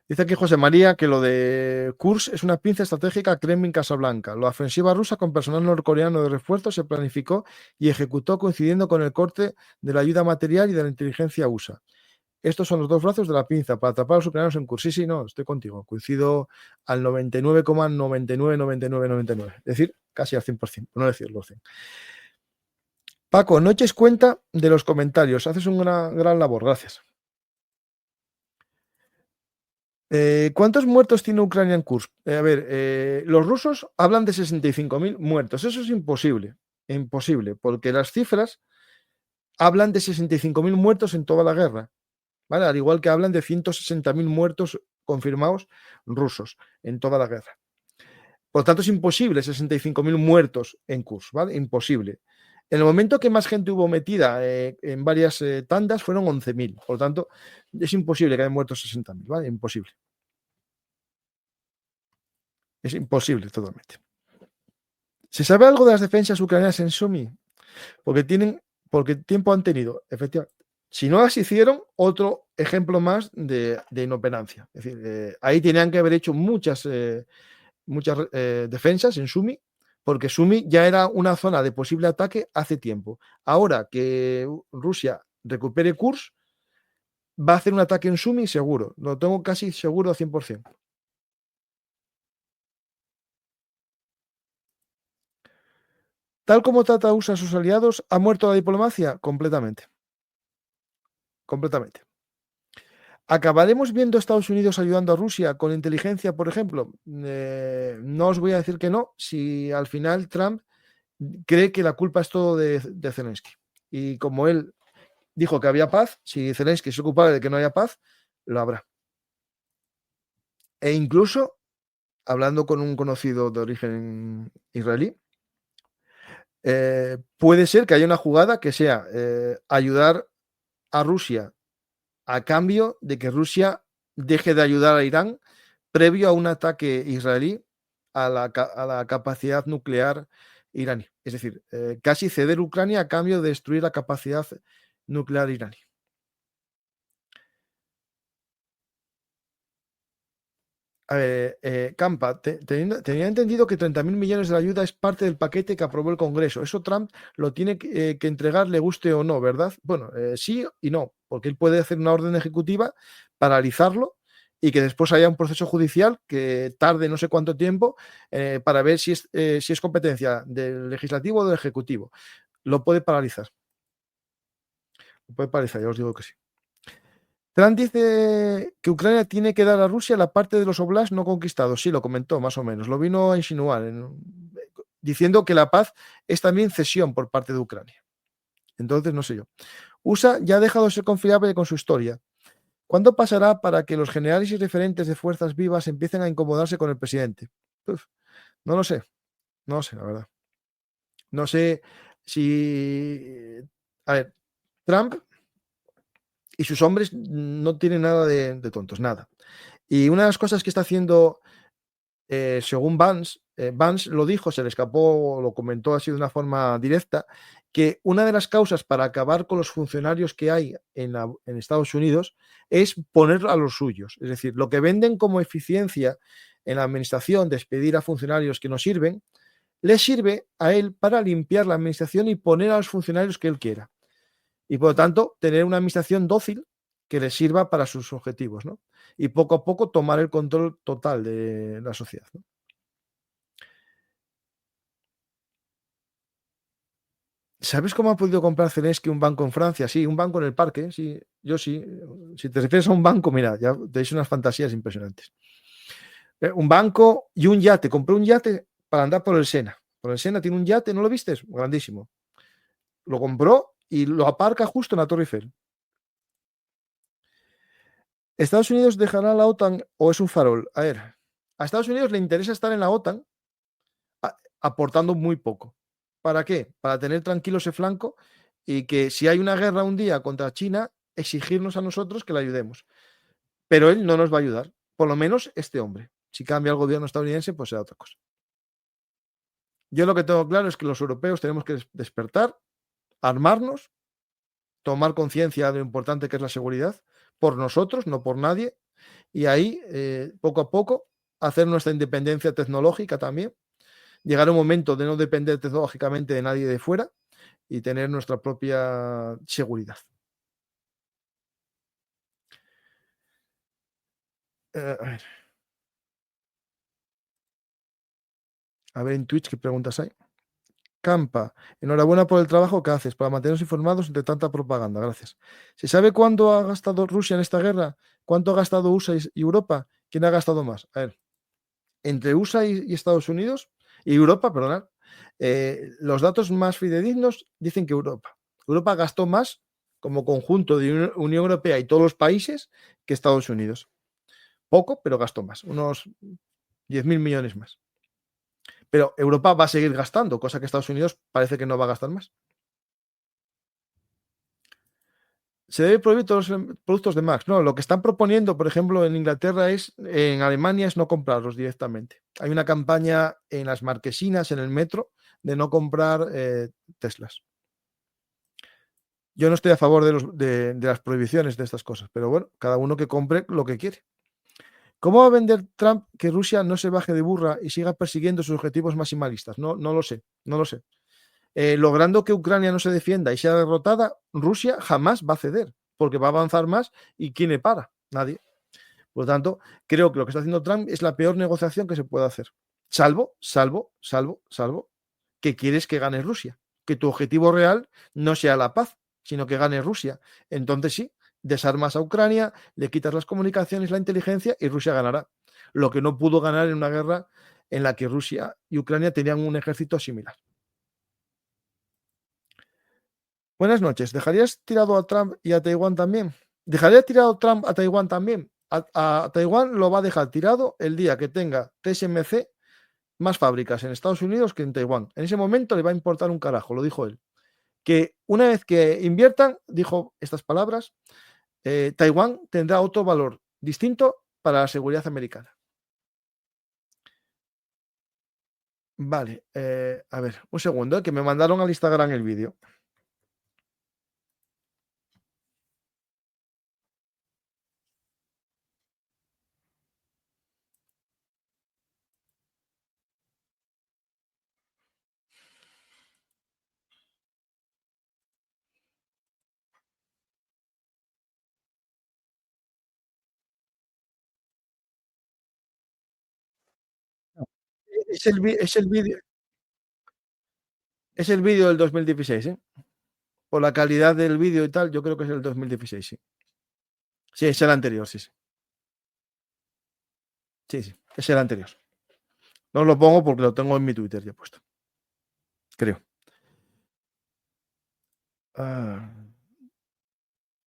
Dice aquí José María que lo de Kursk es una pinza estratégica Kremlin-Casablanca. La ofensiva rusa con personal norcoreano de refuerzo se planificó y ejecutó coincidiendo con el corte de la ayuda material y de la inteligencia USA. Estos son los dos brazos de la pinza para atrapar a los ucranianos en Kursk. Sí, no, estoy contigo. Coincido al 99,999999. Es decir, casi al 100%, por no decirlo 100%. Paco, no eches cuenta de los comentarios. Haces una gran labor. Gracias. ¿Cuántos muertos tiene Ucrania en Kursk? Los rusos hablan de 65.000 muertos. Eso es imposible. Imposible, porque las cifras hablan de 65.000 muertos en toda la guerra. ¿Vale? Al igual que hablan de 160.000 muertos confirmados rusos en toda la guerra. Por lo tanto, es imposible 65.000 muertos en Kursk, ¿vale? Imposible. En el momento que más gente hubo metida en varias tandas fueron 11.000. Por lo tanto, es imposible que hayan muerto 60.000, ¿vale? Imposible. Es imposible totalmente. ¿Se sabe algo de las defensas ucranianas en Sumy? Porque tiempo han tenido, efectivamente. Si no las hicieron, otro ejemplo más de inoperancia. Es decir, ahí tenían que haber hecho muchas defensas en Sumy, porque Sumy ya era una zona de posible ataque hace tiempo. Ahora que Rusia recupere Kursk, va a hacer un ataque en Sumy seguro. Lo tengo casi seguro al 100%. Tal como trata USA a sus aliados, ¿ha muerto la diplomacia? Completamente. Completamente. ¿Acabaremos viendo a Estados Unidos ayudando a Rusia con inteligencia, por ejemplo? No os voy a decir que no, si al final Trump cree que la culpa es todo de Zelensky. Y como él dijo que había paz, si Zelensky se ocupaba de que no haya paz, lo habrá. E incluso, hablando con un conocido de origen israelí, puede ser que haya una jugada que sea ayudar a Rusia a cambio de que Rusia deje de ayudar a Irán previo a un ataque israelí a la capacidad nuclear iraní. Es decir, casi ceder Ucrania a cambio de destruir la capacidad nuclear iraní. A ver, Campa, tenía entendido que 30.000 millones de la ayuda es parte del paquete que aprobó el Congreso. Eso Trump lo tiene que entregar, le guste o no, ¿verdad? Bueno, sí y no, porque él puede hacer una orden ejecutiva, paralizarlo y que después haya un proceso judicial que tarde no sé cuánto tiempo para ver si es competencia del legislativo o del ejecutivo. Lo puede paralizar. Lo puede paralizar, ya os digo que sí. Trump dice que Ucrania tiene que dar a Rusia la parte de los oblasts no conquistados. Sí, lo comentó más o menos. Lo vino a insinuar, diciendo que la paz es también cesión por parte de Ucrania. Entonces, no sé yo. USA ya ha dejado de ser confiable con su historia. ¿Cuándo pasará para que los generales y referentes de fuerzas vivas empiecen a incomodarse con el presidente? Uf, no lo sé. No lo sé, la verdad. No sé si... A ver, Trump y sus hombres no tienen nada de tontos, nada. Y una de las cosas que está haciendo, según Vance, Vance lo dijo, se le escapó, lo comentó así de una forma directa, que una de las causas para acabar con los funcionarios que hay en Estados Unidos es poner a los suyos. Es decir, lo que venden como eficiencia en la administración, despedir a funcionarios que no sirven, le sirve a él para limpiar la administración y poner a los funcionarios que él quiera. Y por lo tanto, tener una administración dócil que le sirva para sus objetivos, ¿no? Y poco a poco tomar el control total de la sociedad, ¿no? ¿Sabes cómo ha podido comprar Zelensky un banco en Francia? Sí, un banco en el parque, sí, yo sí. Si te refieres a un banco, mira, ya tenéis unas fantasías impresionantes. Un banco y un yate. Compró un yate para andar por el Sena. Por el Sena tiene un yate, ¿no lo viste? Grandísimo. Lo compró y lo aparca justo en la Torre Eiffel. ¿Estados Unidos dejará la OTAN o es un farol? A ver, a Estados Unidos le interesa estar en la OTAN aportando muy poco. ¿Para qué? Para tener tranquilo ese flanco y que si hay una guerra un día contra China, exigirnos a nosotros que la ayudemos. Pero él no nos va a ayudar, por lo menos este hombre. Si cambia el gobierno estadounidense, pues será otra cosa. Yo lo que tengo claro es que los europeos tenemos que despertar, armarnos, tomar conciencia de lo importante que es la seguridad, por nosotros, no por nadie, y ahí, poco a poco, hacer nuestra independencia tecnológica también, llegar a un momento de no depender tecnológicamente de nadie de fuera y tener nuestra propia seguridad. A ver en Twitch qué preguntas hay. Campa, enhorabuena por el trabajo que haces para mantenernos informados de tanta propaganda. Gracias. ¿Se sabe cuánto ha gastado Rusia en esta guerra? ¿Cuánto ha gastado USA y Europa? ¿Quién ha gastado más? A ver, entre USA y Estados Unidos y Europa, perdonad, los datos más fidedignos dicen que Europa. Europa gastó más como conjunto de Unión Europea y todos los países que Estados Unidos. Poco, pero gastó más, unos 10.000 millones más. Pero Europa va a seguir gastando, cosa que Estados Unidos parece que no va a gastar más. Se debe prohibir todos los productos de Max. No, lo que están proponiendo, por ejemplo, en Inglaterra en Alemania es no comprarlos directamente. Hay una campaña en las marquesinas, en el metro, de no comprar Teslas. Yo no estoy a favor de las prohibiciones de estas cosas, pero bueno, cada uno que compre lo que quiere. ¿Cómo va a vender Trump que Rusia no se baje de burra y siga persiguiendo sus objetivos maximalistas? No, no lo sé, no lo sé. Logrando que Ucrania no se defienda y sea derrotada, Rusia jamás va a ceder, porque va a avanzar más y ¿quién le para? Nadie. Por lo tanto, creo que lo que está haciendo Trump es la peor negociación que se puede hacer. Salvo que quieres que gane Rusia, que tu objetivo real no sea la paz, sino que gane Rusia. Entonces sí, desarmas a Ucrania, le quitas las comunicaciones, la inteligencia y Rusia ganará. Lo que no pudo ganar en una guerra en la que Rusia y Ucrania tenían un ejército similar. Buenas noches. ¿Dejarías tirado a Trump y a Taiwán también? ¿Dejaría tirado Trump a Taiwán también? A Taiwán lo va a dejar tirado el día que tenga TSMC más fábricas en Estados Unidos que en Taiwán. En ese momento le va a importar un carajo, lo dijo él. Que una vez que inviertan, dijo estas palabras, Taiwán tendrá otro valor distinto para la seguridad americana. Vale, a ver, un segundo, que me mandaron al Instagram el vídeo. Es el vídeo del 2016, ¿eh? Por la calidad del vídeo y tal, yo creo que es el 2016, sí. Sí, es el anterior, sí. Sí, es el anterior. No lo pongo porque lo tengo en mi Twitter ya puesto. Creo.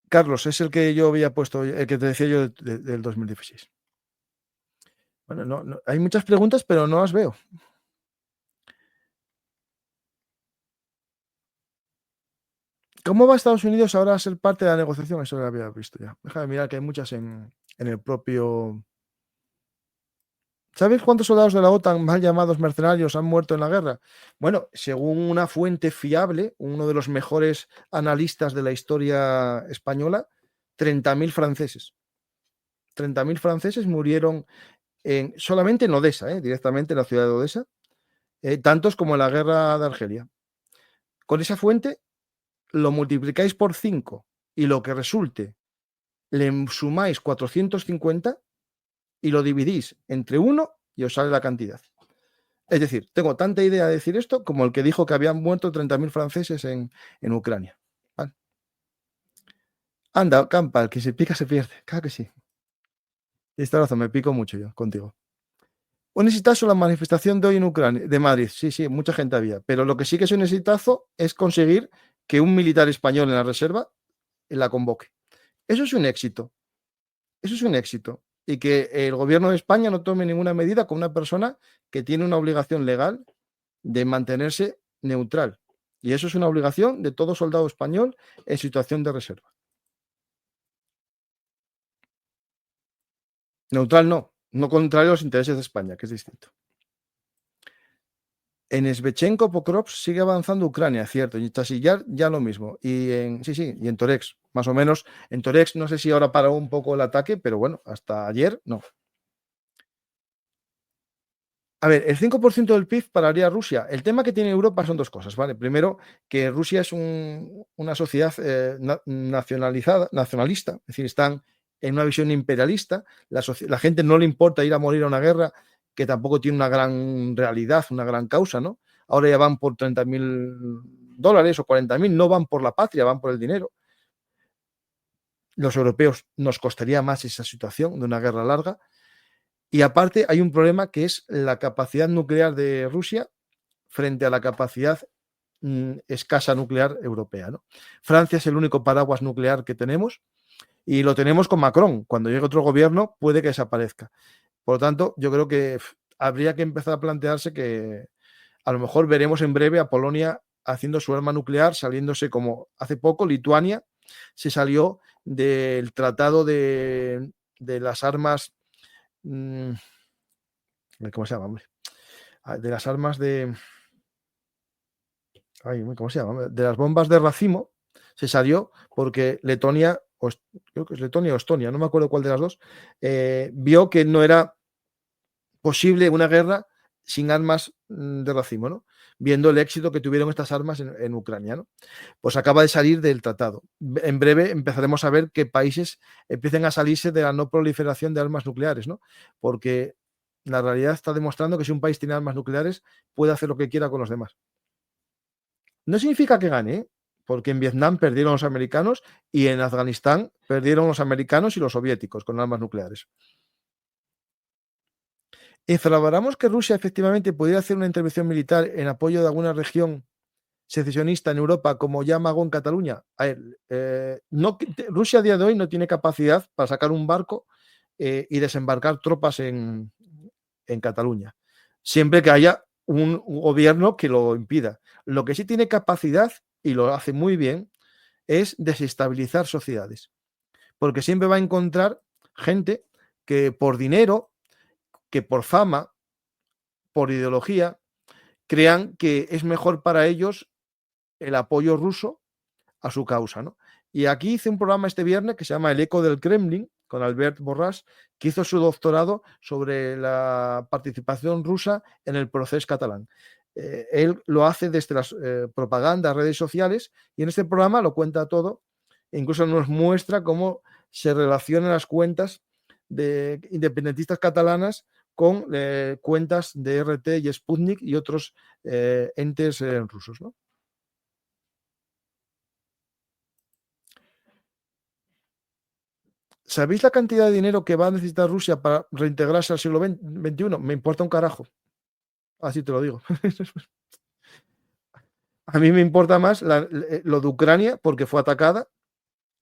Carlos, es el que yo había puesto, el que te decía yo del 2016. Bueno, no, hay muchas preguntas, pero no las veo. ¿Cómo va Estados Unidos ahora a ser parte de la negociación? Eso lo había visto ya. Déjame mirar que hay muchas en el propio... ¿Sabes cuántos soldados de la OTAN, mal llamados mercenarios, han muerto en la guerra? Bueno, según una fuente fiable, uno de los mejores analistas de la historia española, 30.000 franceses. 30.000 franceses murieron solamente en Odessa, directamente en la ciudad de Odessa, tantos como en la guerra de Argelia. Con esa fuente lo multiplicáis por 5 y lo que resulte le sumáis 450 y lo dividís entre 1 y os sale la cantidad. Es decir, tengo tanta idea de decir esto como el que dijo que habían muerto 30.000 franceses en Ucrania. ¿Vale? Anda, campa, el que se pica se pierde. Claro que sí. Tienes razón, me pico mucho yo contigo. Un exitazo la manifestación de hoy en Ucrania, de Madrid. Sí, mucha gente había. Pero lo que sí que es un exitazo es conseguir que un militar español en la reserva la convoque. Eso es un éxito. Eso es un éxito. Y que el gobierno de España no tome ninguna medida con una persona que tiene una obligación legal de mantenerse neutral. Y eso es una obligación de todo soldado español en situación de reserva. Neutral no contrario a los intereses de España, que es distinto. En Svechenko Pokrovsk sigue avanzando Ucrania, cierto, y en Chasillar ya lo mismo. Y en Torex, más o menos. En Torex no sé si ahora paró un poco el ataque, pero bueno, hasta ayer no. A ver, el 5% del PIB pararía Rusia. El tema que tiene Europa son dos cosas, ¿vale? Primero, que Rusia es una sociedad nacionalista, es decir, están en una visión imperialista. La gente no le importa ir a morir a una guerra que tampoco tiene una gran realidad, una gran causa, ¿no? Ahora ya van por $30.000 o 40.000, no van por la patria, van por el dinero. Los europeos nos costaría más esa situación de una guerra larga. Y aparte hay un problema que es la capacidad nuclear de Rusia frente a la capacidad escasa nuclear europea, ¿no? Francia es el único paraguas nuclear que tenemos y lo tenemos con Macron. Cuando llegue otro gobierno puede que desaparezca. Por lo tanto, yo creo que habría que empezar a plantearse que a lo mejor veremos en breve a Polonia haciendo su arma nuclear, saliéndose como hace poco Lituania se salió del tratado de las armas... ¿Cómo se llama, hombre? De las armas de... ¿Cómo se llama? De las bombas de racimo se salió porque Letonia, creo que es Letonia o Estonia, no me acuerdo cuál de las dos, vio que no era posible una guerra sin armas de racimo, ¿no? Viendo el éxito que tuvieron estas armas en Ucrania, ¿no? Pues acaba de salir del tratado. En breve empezaremos a ver que países empiecen a salirse de la no proliferación de armas nucleares, ¿no? Porque la realidad está demostrando que si un país tiene armas nucleares puede hacer lo que quiera con los demás. No significa que gane, ¿eh? Porque en Vietnam perdieron los americanos y en Afganistán perdieron los americanos y los soviéticos con armas nucleares. ¿Celebramos que Rusia efectivamente pudiera hacer una intervención militar en apoyo de alguna región secesionista en Europa como ya amagó en Cataluña? A ver, Rusia a día de hoy no tiene capacidad para sacar un barco y desembarcar tropas en Cataluña, siempre que haya un gobierno que lo impida. Lo que sí tiene capacidad, y lo hace muy bien, es desestabilizar sociedades, porque siempre va a encontrar gente que por dinero, que por fama, por ideología, crean que es mejor para ellos el apoyo ruso a su causa, ¿no? Y aquí hice un programa este viernes que se llama El eco del Kremlin, con Albert Borràs, que hizo su doctorado sobre la participación rusa en el proceso catalán. Él lo hace desde las propagandas, redes sociales, y en este programa lo cuenta todo, e incluso nos muestra cómo se relacionan las cuentas de independentistas catalanas con cuentas de RT y Sputnik y otros entes rusos, ¿no? ¿Sabéis la cantidad de dinero que va a necesitar Rusia para reintegrarse al siglo XXI? Me importa un carajo. Así te lo digo. A mí me importa más lo de Ucrania porque fue atacada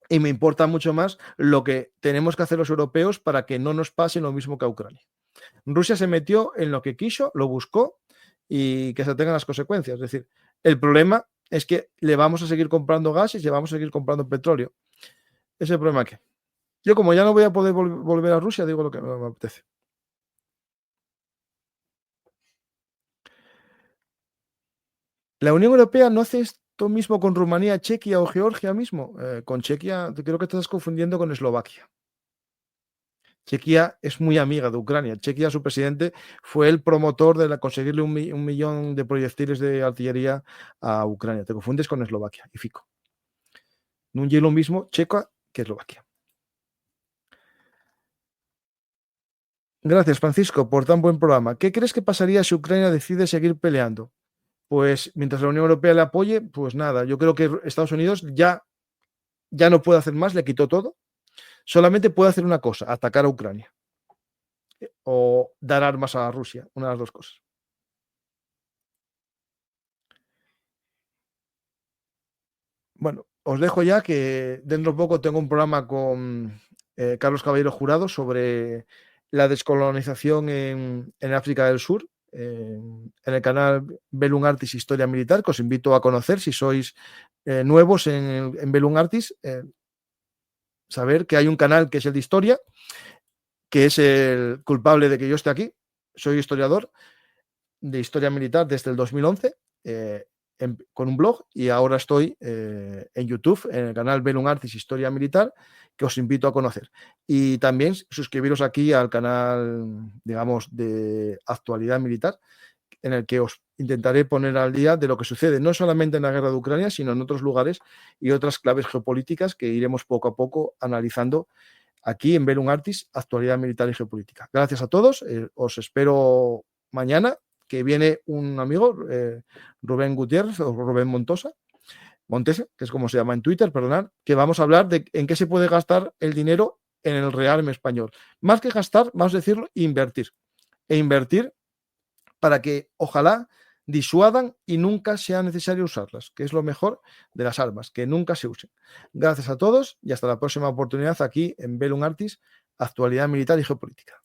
y me importa mucho más lo que tenemos que hacer los europeos para que no nos pase lo mismo que a Ucrania. Rusia se metió en lo que quiso, lo buscó y que se tengan las consecuencias. Es decir, el problema es que le vamos a seguir comprando gas y le vamos a seguir comprando petróleo. Ese es el problema que... Yo como ya no voy a poder volver a Rusia, digo lo que me apetece. La Unión Europea no hace esto mismo con Rumanía, Chequia o Georgia mismo. Con Chequia creo que te estás confundiendo con Eslovaquia. Chequia es muy amiga de Ucrania. Chequia, su presidente, fue el promotor de conseguirle un millón de proyectiles de artillería a Ucrania. Te confundes con Eslovaquia y Fico. No es lo mismo Chequia que Eslovaquia. Gracias, Francisco, por tan buen programa. ¿Qué crees que pasaría si Ucrania decide seguir peleando? Pues mientras la Unión Europea le apoye, pues nada. Yo creo que Estados Unidos ya no puede hacer más, le quitó todo. Solamente puede hacer una cosa, atacar a Ucrania. O dar armas a Rusia, una de las dos cosas. Bueno, os dejo ya que dentro de poco tengo un programa con Carlos Caballero Jurado sobre la descolonización en África del Sur, en el canal Bellum Artis Historia Militar, que os invito a conocer si sois nuevos en Bellum Artis. Saber que hay un canal que es el de historia, que es el culpable de que yo esté aquí. Soy historiador de historia militar desde el 2011, con un blog, y ahora estoy en YouTube, en el canal Bellum Artis Historia Militar, que os invito a conocer. Y también suscribiros aquí al canal, digamos, de actualidad militar, en el que os intentaré poner al día de lo que sucede, no solamente en la guerra de Ucrania, sino en otros lugares y otras claves geopolíticas que iremos poco a poco analizando aquí en Bellum Artis, actualidad militar y geopolítica. Gracias a todos, os espero mañana, que viene un amigo, Rubén Gutiérrez o Rubén Montesa, que es como se llama en Twitter, perdonad, que vamos a hablar de en qué se puede gastar el dinero en el real en español. Más que gastar, vamos a decirlo, invertir. E invertir para que ojalá disuadan y nunca sea necesario usarlas, que es lo mejor de las armas, que nunca se usen. Gracias a todos y hasta la próxima oportunidad aquí en Bellum Artis, actualidad militar y geopolítica.